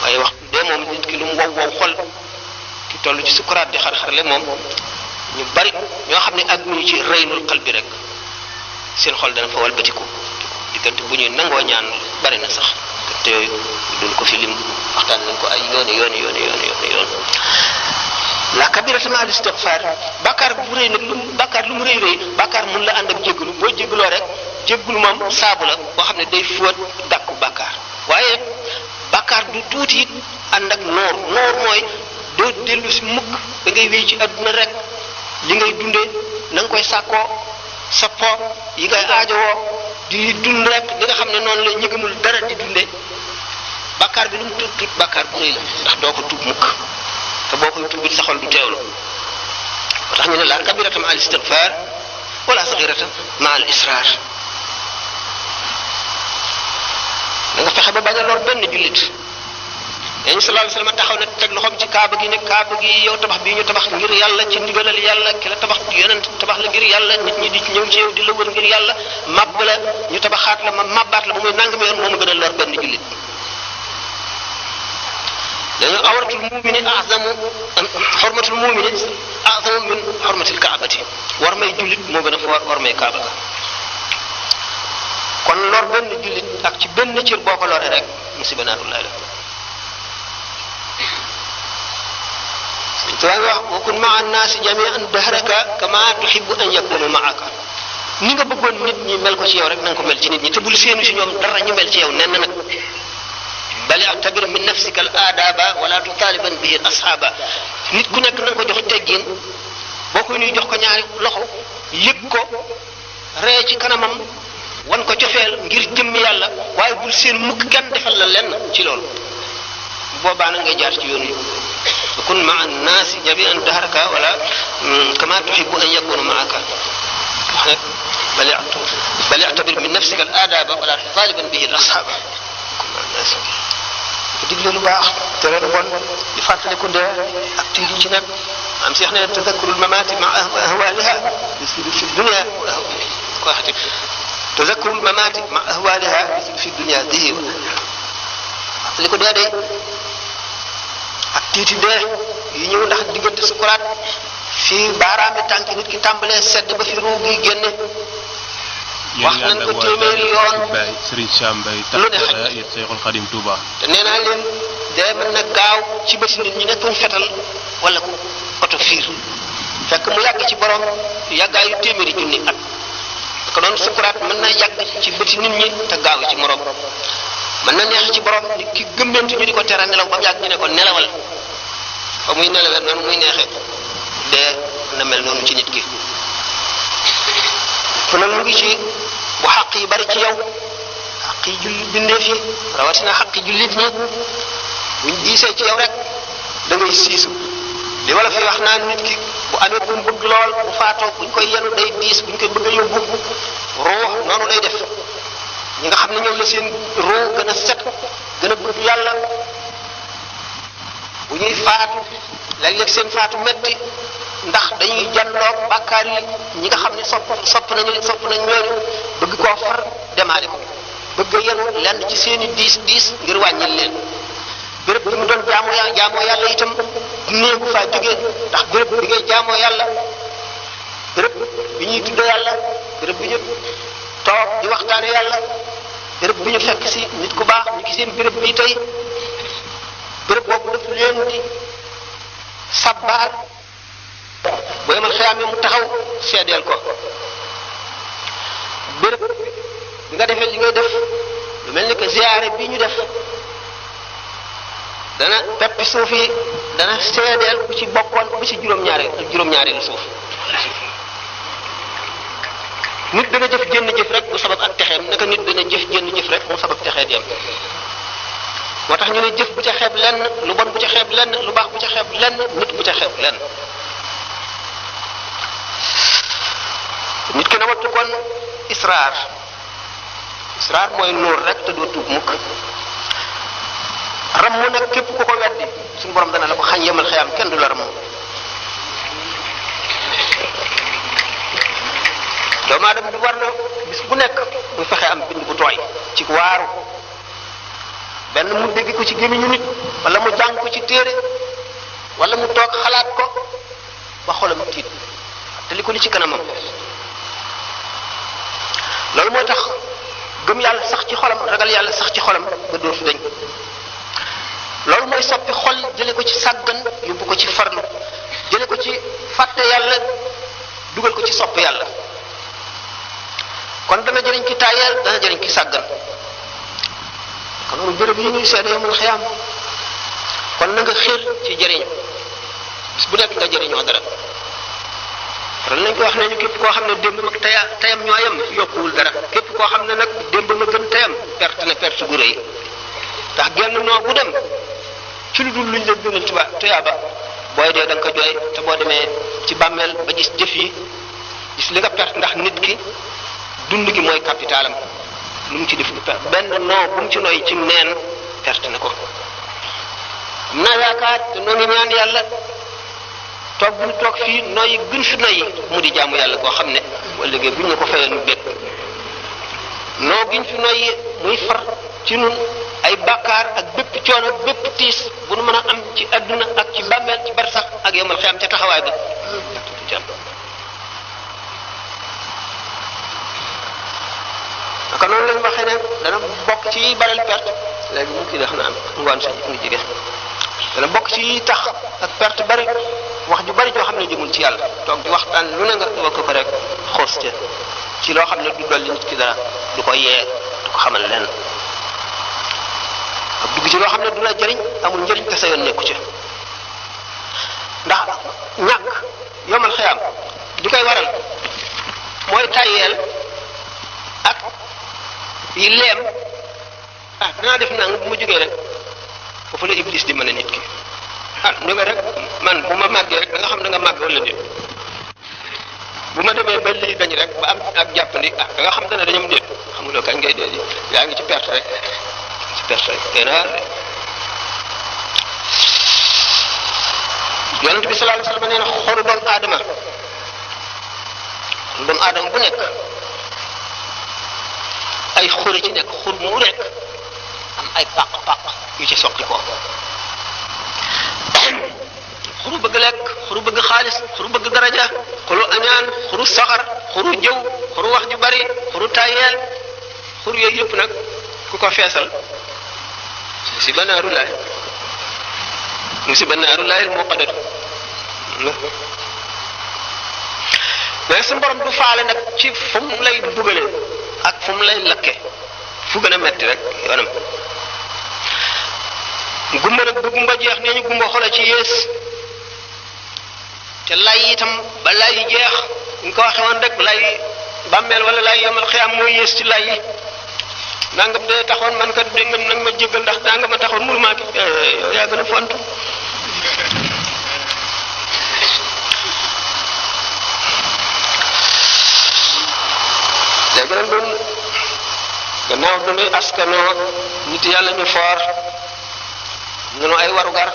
waaye waxtu dee moom nit ki lu mu wow xol ki toll ci sukuraat di xar-xarle moom ñu bari ñoo xam ne àgguñu ci reynul xal bi rek seen xol dana fa walbatiku diggante bu ñuy nangoo ñaan bari na sax te yooyu duñ ko fi lim waxtaan nañ ko ay yoon la kabiratu ma al istighfar bàkkaar bu rëy nag lu mu rëy bàkkaar mun la ànd ak jéggalu boo jéggaloo rek jéggalu moom saabu la boo xam ne day fóot dàkku bàkkaar waaye bàkkaar du tuuti it ànd ak noor mooy doo dellu si mukk da ngay wéy ci àdduna rek li ngay dundee na nga koy sàkkoo sa po yi ngay aajowoo di dund rek li nga xam ne noonu la ñu gëmul dara di dundee bàkkaar bi lu mu tuut bàkkaar bu rëy la ndax doo ko tuub mukk te boo koy tuubit sa xol du teewlu moo tax ñu ne la kabirata ma al istighfar wala saghirata ma al israr da nga fexe ba bañ a lor benn jullit yéen sallallahu alayhi wasallam taxaw na teg loxoom ci kaaba gi ne kaaba gi yow tabax bii ñu tabax ngir yàlla ci ndigalal yàlla ki la tabax yonent tabax la ngir yàlla nit ñi di ñëw ci yow di la wër ngir yàlla màbb la ñu tabaxaat la ma màbbaat la ba muy nangam yoon moomu gën a lor benn jullit dañu awratul mumini azamu xormatul mumini azamu min xormatil kaabati war may jullit moo gën a foor war may kaaba kon lor benn jullit ak ci benn cër boo ko loree rek musiba naatullahi la sëñ Tuubaa wax wa kun maa annaasi jamian dahraka kama tuhibbu an yakunu maaka ni nga bëggoon nit ñi mel ko ci yow rek na nga ko mel ci nit ñi te bul séenu ci ñoom dara ñu mel ci yow nen nag bali a'tabir min nafsika al adaba wala tutaliban bihi al ashaba nit ku nekk na nga ko jox teggin boo koy nuy jox ko ñaari loxo yëg ko ree ci kanamam wan ko cofeel ngir jëmm yàlla waaye bul seen mukk kenn defal la lenn ci loolu boobaa na ngay jaar ci yoon wi kun maa nnaasi jami'an dahraka wala kama tuhibbu an yakunu maaka bal i'tabir min nafsika al adaba wala taliban bihi al ashaba digle lu baax tere lu bon di fàttaliku dee ak tiit yi ci nekk am si wax ne tadakkurul mamaati ma ahwaliha fi dunya ko waxati tadakkurul mamaati ma ahwaliha fi dunya dihi li ko dee ak tiiti dee yi ñëw ndax diggante sukuraat fii baaraami tànk nit ki tàmbalee sedd ba fi ruu gi génne wax nañ ko téeméeri yoon Serigne Sam Mbaye lu ne xaj yéen Cheikhul Khadim Touba te nee naa leen dee mën na gaaw ci bëti nit ñi nekkuñ fetal wala ku oto fiir fekk mu yàgg ci borom yàggaayu téeméeri junni at ko doon sukuraat mën na yàgg ci bëti nit ñi te gaaw ci morom mën na neex ci borom nit ki gëmmentu ñu di ko tere nelaw ba mu yàgg ñu ne ko nelawal fa muy nelawee noonu muy neexee dee na mel noonu ci nit ki fu nag mu ngi ci bu xaq yi bari ci yow xaq yi jullit bindeef yi rawatina xaq yi jullit ñi buñ diisee ci yow rek da ngay siisu li wala fi wax naan nit ki bu amee bu mu bëgg lool bu faatoo buñ koy yenu day diis buñ koy bëgg a yóbbu ruux noonu lay def ñi nga xam ne ñoom la seen ruux gën a set gën a bëgg yàlla bu ñuy faatu léeg-léeg seen faatu metti ndax dañuy janloog bàkkaar yi ñi nga xam ne sopp nañ ñooñu bëgg koo far demaale ko bëgg a yenu lenn ci seeni diis ngir wàññil leen béréb bi mu doon jaamoo yàlla itam néegu faa jógee ndax béréb bi ngay jaamoo yàlla béréb bi ñuy tudde yàlla béréb bi ñu toog di waxtaane yàlla béréb bi ñu fekk si nit ku baax ñu ki seen béréb bi tey béréb boobu daf leen di sabbaal boo yemal xiyaamee mu taxaw seedeel ko béréb bi nga defee li ngay def lu mel ni que ziyaare bi ñu def dana peppi suuf yi dana seedeel ku ci bokkoon ba ci juróom-ñaareelu suuf nit dana jëf jënn jëf rek mu sabab ak texeem naka nit dana jëf jënn jëf rek mu sabab texee dem moo tax ñu ne jëf bu ca xeeb lenn lu bon bu ca xeeb lenn lu baax bu ca xeeb lenn nit bu ca xeeb lenn nit ki na wattu kon israar mooy nuur rek te doo tuub mukk ram mu nag képp ku ko weddi suñu borom dana la ko xañ yemal xëyam kenn du la ram doomu aadama bi war na bis bu nekk muy fexe am bind bu tooy ci waaru benn mu dégg ko ci gémmiñu nit wala mu jàng ko ci téere wala mu toog xalaat ko ba xolam tiit te li ko li ci kanamam loolu mooy tax gëm yàlla sax ci xolam ragal yàlla sax ci xolam ba dootu dañ loolu mooy soppi xol jële ko ci sàggan yóbbu ko ci farlu jële ko ci fàtte yàlla dugal ko ci sopp yàlla kon dana jëriñ ki tàyyeel dana jëriñ ki sàggan kon loolu béréb yi ñuy seede yomul xiyaam kon na nga xir ci jëriñ bis bu nekk nga jëriñoo dara ren nañ ko wax ne ñu képp koo xam ne démb ak tayam ñoo yem yokkuwul dara képp koo xam ne nag démb ma gën tayam perte na perte gu rëy ndax genn noo bu dem ci lu dul luñ la gënal tuyaaba booy dee da nga ko jooy te boo demee ci bàmmeel ba gis jëf yi gis li nga perte ndax nit ki dund gi mooy capitalam lu mu ci def benn noo bu mu ci noy ci neen perte na ko am naa yaakaar te noo ngi ñaan yàlla toog bu ñu toog fii noyyi gën fi noyyi mu di jaamu yàlla koo xam ne bu ëllëgee bu ñu ko fayee nu bét noo giñ fi noyyi muy far ci nun ay bàkkaar ak bépp coono bépp tiis bu nu mën a am ci adduna ak ci bàmmeel ci barsax ak yomal xiyam ca taxawaay ba naka noonu lañ waxee ne dana bokk ci baral perte léegi mu kii def na am ngoon sa ngi jege dana bokk ci tax ak perte bari wax ju bari joo xam ne jëmul ci yàlla toog di waxtaan lu ne nga wax ko rek xoos ca ci loo xam ne du dolli nit ki dara du ko yee du ko xamal lenn ak dugg ci loo xam ne du la jëriñ amul njëriñ te sa yoon nekku ci ndax ñàkk yomal xiyaam li koy waral mooy tàyyeel ak yi leem danaa def nang bu ma jógee rek foofu la iblis di mën a nit ki ndege rek man bu ma màggee rek da nga xam da nga màgg wala déet bu ma demee ba lii dañ rek ba am ak jàppandi da nga xam dana dañam déet xamuloo kañ ngay dee yaa ngi ci perte rek yonent bi sallallahu alayhi wasallam nee na xolu doomu aadama bu nekk ay xur ci nekk xur mu nekk am ay pàq yu ci soqi ko xuru bëgg lekk xuru bëgg xaalis xuru bëgg daraja xuru añaan xuru soxar xuru jëw xuru wax ju bari xuru tayeel xur yooyu yëpp nag ku ko feesal musiba naaru laahil muqaddatu mais su borom du faale nag ci fu mu lay bugale ak fu mu lay lakke fu gën a metti rek yoonam gumba nag bu gumba jeex nee ñu gumba xola ci yées te lay itam ba lay jeex ñu ko waxe woon rek lay bàmmeel wala lay yamal xiyaam mooy yées ci lay yi nangam de taxoon man kat de nag ma jéggal ndax nangam ma taxoon mënu maa ki yow yaa gën a fontu léegi nag doon gannaaw dañuy askanoo nit yàlla ñu foor ñunu ay warugar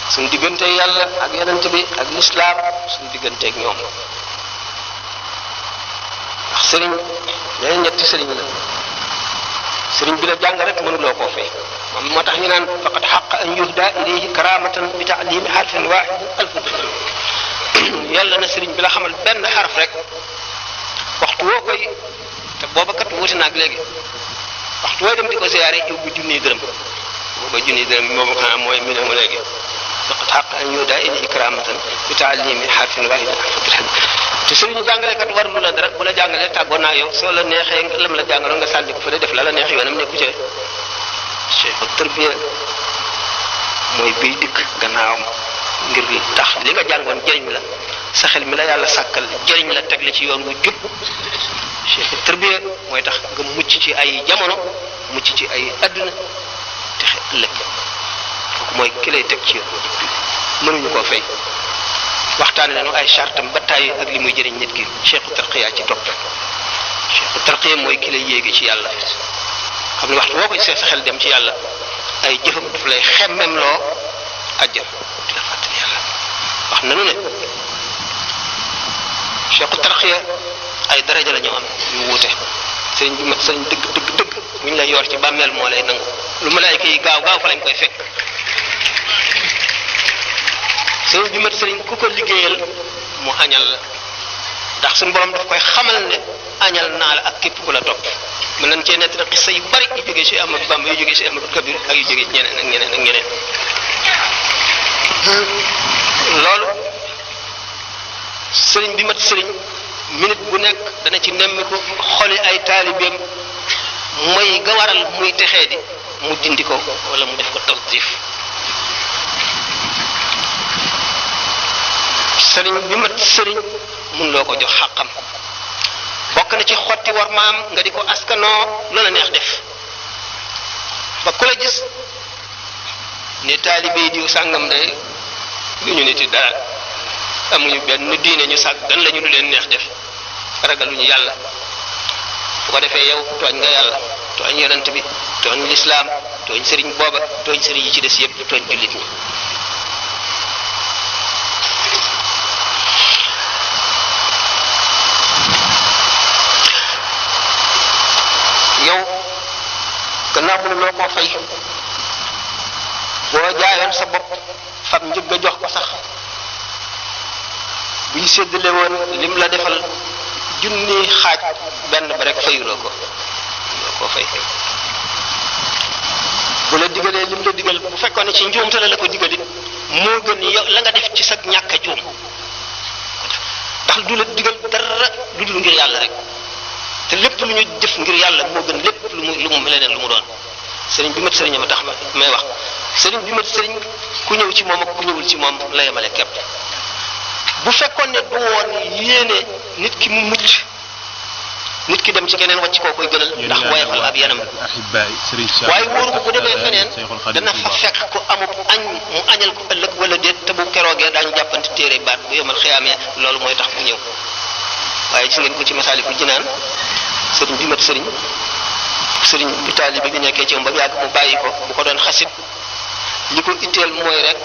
suñu diggante yàlla ak yonent bi ak lislaam suñu diggante ak ñoom ndax sëriñ nee ñetti sëriñ la sëriñ bi la jàng rek mënuloo koo fay moom moo tax ñu naan faqad xaq an yuhda ilayhi karamatan bi ta'limi harfin wahid alf yàlla na sëriñ bi la xamal benn xaraf rek waxtu woo koy te booba kat wuti naag léegi waxtu wooy dem di ko ziyaare yóbbu junniy dërëm booba junniy dërëm boobu xanaa mooy million mu léegi faqad xaq an yuhda ilayhi karamatan bi ta'limi harfin wahid te sëriñu jàngalekat war lu la dara bu la jàngalee tàggoo naa yow soo la neexee lam la jàngaloon nga sànni ko fële def la neex yoonam nekku ci cheikhu tarbiya mooy biy dikk gannaawam ngir tax li nga jàngoon jëriñ la sa xel mi la yàlla sàkkal jëriñ la teg la ci yoon wu jub cheikhu tarbiya mooy tax nga mucc ci ay jamono mucc ci ay adduna texe ëllëg kooku mooy ki lay teg ci yoon mënuñu koo fay waxtaane nañu ay chartam ba tàyyi ak li muy jëriñ nit ki cheikhu tarqiya ci topp cheikhu tarqiya mooy ki lay yéege ci yàlla xam ne waxtu boo koy seet sa xel dem ci yàlla ay jëfam daf lay xemmem loo àjjana di la fàttali yàlla wax nanu ne cheikhu tarqiya ay daraja la ñu am yu wuute sëriñ bi mat sëriñ dëgg bu ñu lay yor ci bàmmeel moo lay nangu lu malaayka yi gaaw fa lañ koy fekk sëriñ bi mat sëriñ ku ko liggéeyal mu añal la ndax suñu borom daf koy xamal ne añal naa la ak képp ku la topp mën nañ cee nettali xissa yu bari yu jógee ci Ahmadu Bamba yu jógee ci Ahmadu Kabir ak yu jógee ci ñeneen ak ñeneen loolu sëriñ bi mat sëriñ minute bu nekk dana ci nemmiku xoli ay taalibeem mooy ga waral muy texee di mu dindi ko wala mu def ko tasdif sëriñ bi mat sëriñ mun loo ko jox xàqam bokk na ci xotti war maam nga di ko askanoo loola neex def ba ku la gis ne taalibe diw sàngam day lu ñu niti dara amuñu benn diine ñu sàggan la ñu du leen neex def ragaluñu yàlla bu ko defee yow tooñ nga yàlla tooñ yonent bi tooñ lislaam tooñ sëriñ booba tooñ sëriñ yi ci des yépp tooñ jullit ñi yow gannaaw bu ne loo koo fay boo jaayoon sa bopp fab njëgg a jox ko sax buy séddale woon lim la defal junni xaaj benn ba rek fayuloo ko loo koo fay bu la digalee lim la digal bu fekkoon ne ci njuumte la ko digalit moo gën yow la nga def ci sa ñàkk a juum ndax du la digal dara lu dul ngir yàlla rek te lépp lu ñu jëf ngir yàlla moo gën lépp lu mu leneen lu mu doon sëriñ bi mat sëriñ ma tax may wax sëriñ bi mat sëriñ ku ñëw ci moom ak ku ñëwul ci moom la yemale képp bu fekkoon ne du woon yéene nit ki mu mucc nit ki dem ci keneen wàcc koo koy gënal ndax woyofal ab yanam waaye wóoru ko bu demee feneen dana fa fekk ku amub añ mu añal ko ëllëg wala déet te bu keroogee daañu jàppante téere baat bu yomal xiyaamee loolu mooy tax mu ñëw waaye gis ngeen ko ci Masaalikul Jinaan sëriñ bi mat sëriñ bi taalibe bi nekkee ci moom ba yàgg mu bàyyi ko bu ko doon xasit li ko itteel mooy rek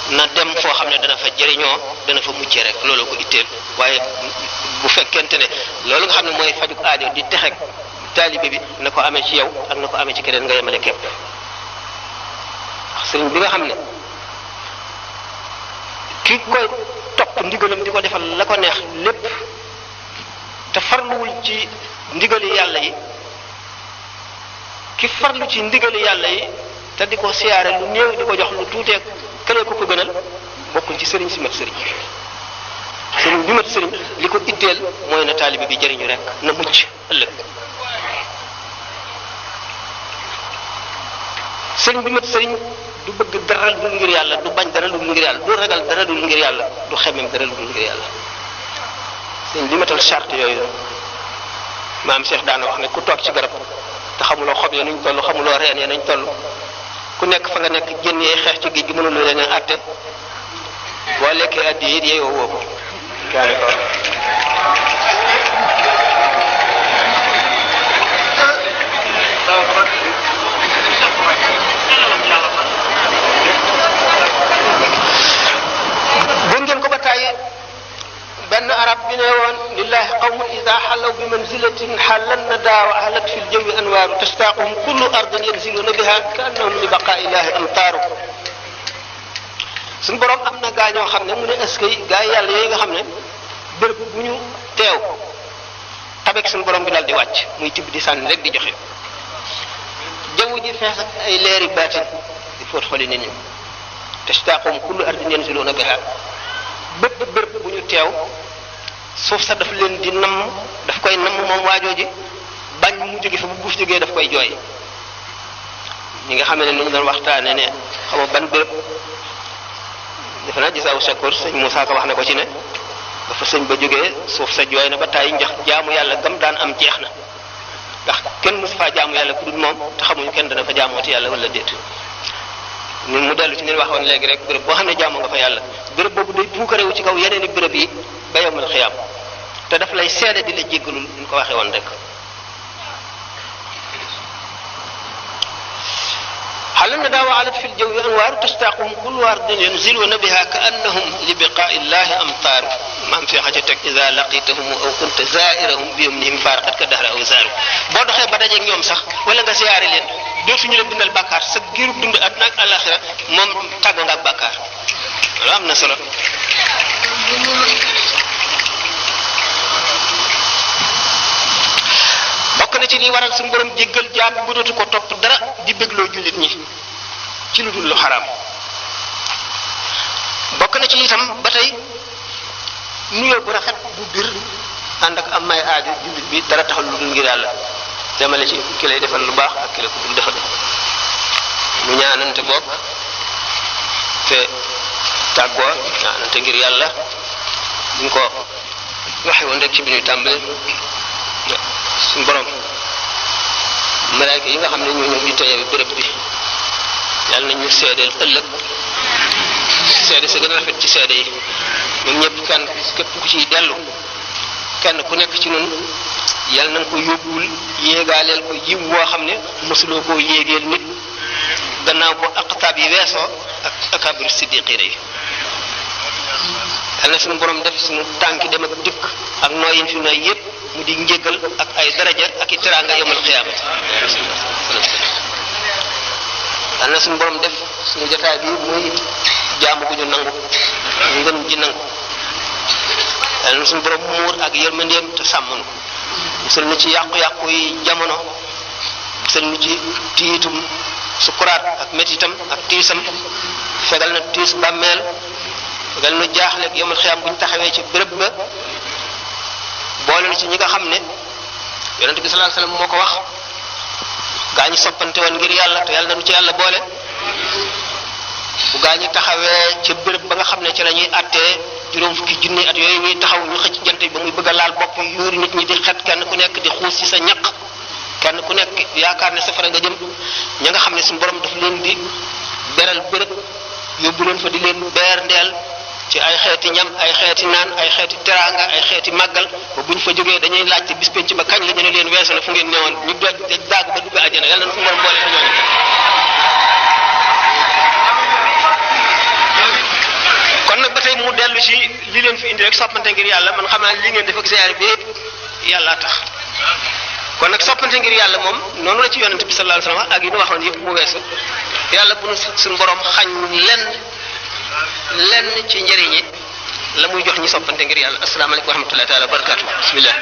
na dem foo xam ne dana fa jëriñoo dana fa muccee rek loolu ko itteel waaye bu fekkente ne loolu nga xam ne mooy fajug aajo di texek taalibe bi na ko amee ci yow ak na ko amee ci keneen nga yemale képp sëriñ bi nga xam ne ki koy topp ndigalam di ko defal la ko neex lépp te farluwul ci ndigali yàlla yi ki farlu ci ndigali yàlla yi te di ko siyaare lu néew di ko jox lu tuutee këlee ko gënal bokkul ci sëriñ si mat sëriñ sëriñ bi mat sëriñ li ko itteel mooy na taalibe bi jëriñu rek na mucc ëllëg sëriñ bi mat sëriñ du bëgg dara lu ngir yàlla du bañ dara lu ngir yàlla du ragal dara lu ngir yàlla du xemem dara lu ngir yàlla sëriñ bi matal charte yooyu maam Cheikh daana wax ne ku toog ci garab te xamuloo xob ya nuñ toll xamuloo reen ya nañ toll ku nekk fa nga nekk jën yee xeex ci géej gi mënuloo leen a àtte boo lekkee addi yi yeeyoo woo ko bu ngeen ko ba tàyyi benn arab bi ne woon lillahi qawmun ida xallaw bi manzilatin xallan na daawa ahlat fi ljawi anwaaru tastaaquhum kullu ardin yanziluna biha ka annahum li baqaa illahi amtaaru suñu borom am na gaa ñoo xam ne mu ne eskay gaa yàlla yooyu nga xam ne béréb bu ñu teew tabek suñu borom bi daal di wàcc muy tibb di sànni rek di joxe jaww ji fees ak ay leeri baatin di fóot xoli nit ñi tastaaquhum kullu ardin yanziluna biha bépp béréb bu ñu teew suuf sax daf leen di namm daf koy namm moom waajoo ji bañ mu jóge fa bu buuf jógee daf koy jooy ñi nga xam ne ni ñu doon waxtaane ne xaw ma ban béréb defe naa gisaawu Shakur sëñ Moussa Ka wax na ko ci ne dafa sëñ ba jógee suuf sa jooy na ba tàyyi njax jaamu yàlla gam daan am jeex na ndax kenn mosu faa jaamu yàlla ku dul moom te xamuñu kenn dana fa jaamooti yàlla wala déet ñun mu dellu ci ni waxoon léegi rek béréb boo xam ne jaamu nga fa yàlla béréb boobu day puukarewu ci kaw yeneen i béréb yi ba yawmal xiyaam te daf lay seede di la jéggalul ñu ko waxee woon rek xalan na daawa alat fi ljawi anwaaru tastaaquhum kullu ardin yanziluna biha ka annahum li biqaa illahi amtaaru maam fee xa ca teg ida laqitahum aw kunta zairahum bi yumnihim faaraqat ka dahra aw zaaru boo doxee ba dajeeg ñoom sax wala nga siyaare leen dootuñu la bindal bàkkaar sa giirub dund àdduna ak àllaaxira moom tàgg nga ak bàkkaar loolu am na solo bokk na ci li waral suñu borom jéggal jaam bu dootu ko topp dara di bégloo jullit ñi ci lu dul lu xaraam bokk na ci itam ba tey nuyoo bu rafet bu bir ànd ak am may aaju jullit bi dara taxal lu dul ngir yàlla demale ci ki lay defal lu baax ak ki la ko dul defal mu ñaanante bopp te tàggoo ñaanante ngir yàlla buñ ko waxe woon rek ci bi ñuy tàmbale suñu borom malaayka yi nga xam ne ñoo ñëw di teewe béréb bi yàlla na ñu seedeel ëllëg seede sa gën a rafet ci seede yi ñoom ñëpp kenn képp ku ciy dellu kenn ku nekk ci ñun yàlla na nga ko yóbbul yéegaaleel ko yiw woo xam ne mosuloo koo yéegeel nit gannaaw ko aqtaab yi weesoo ak akabir siddiqina yi yàlla na suñu borom def suñu tànki dem ak dikk ak nooyin fi nooy yépp mu di njéggal ak ay daraja ak i teraanga yawmal qiyaama yàlla na suñu borom def suñu jotaay bi muy jaamu gu ñu nangu ngën ji nangu yàlla na suñu borom muur ak yërmandeem te sàmm nu musal nu ci yàqu-yàqu yi jamono musal nu ci tiitum sukuraat ak métitam ak tiisam fegal na tiis bàmmeel fegal nu jaaxle ak yawmal qiyaama bu ñu taxawee ci béréb ba boole na ci ñi nga xam ne yonent bi sallallahu alayhi wasallam moo ko wax gaa ñi soppante woon ngir yàlla te yàlla nañu ci yàlla boole bu gaa ñi taxawee ci béréb ba nga xam ne ci la ñuy àttee juróom fukki junni at yooyu ñuy taxaw ñu xëcc jant bi ba muy bëgg a laal bopp yuur nit ñi di xet kenn ku nekk di xuus ci sa ñaq kenn ku nekk yaakaar ne safara nga jëm ña nga xam ne suñu borom daf leen di beral béréb yóbbu leen fa di leen beer ndeel ci ay xeeti ñam ay xeeti naan ay xeeti teraanga ay xeeti màggal ba bu ñu fa jógee dañuy laajte bis penc ba kañ la ñu ne leen weesu na fu ngeen newoon ñu daag ba dugg àjjana yàlla na fu borom boole ñooñu kon nag ba tey mu dellu ci li leen fi indi rek soppante ngir yàlla man xam naa li ngeen def ak ziyaare bi yàlla tax kon nag soppante ngir yàlla moom noonu la ci yonent bi sallallahu alayhi wasallam ak yi ñu waxoon yëpp mu weesu yàlla bu nu suñu borom xañ lenn ci njëriñi la muy jox ñi soppante ngir yàlla asalaamaaleykum wa rahmatullahi taala wa barakatuh bismillah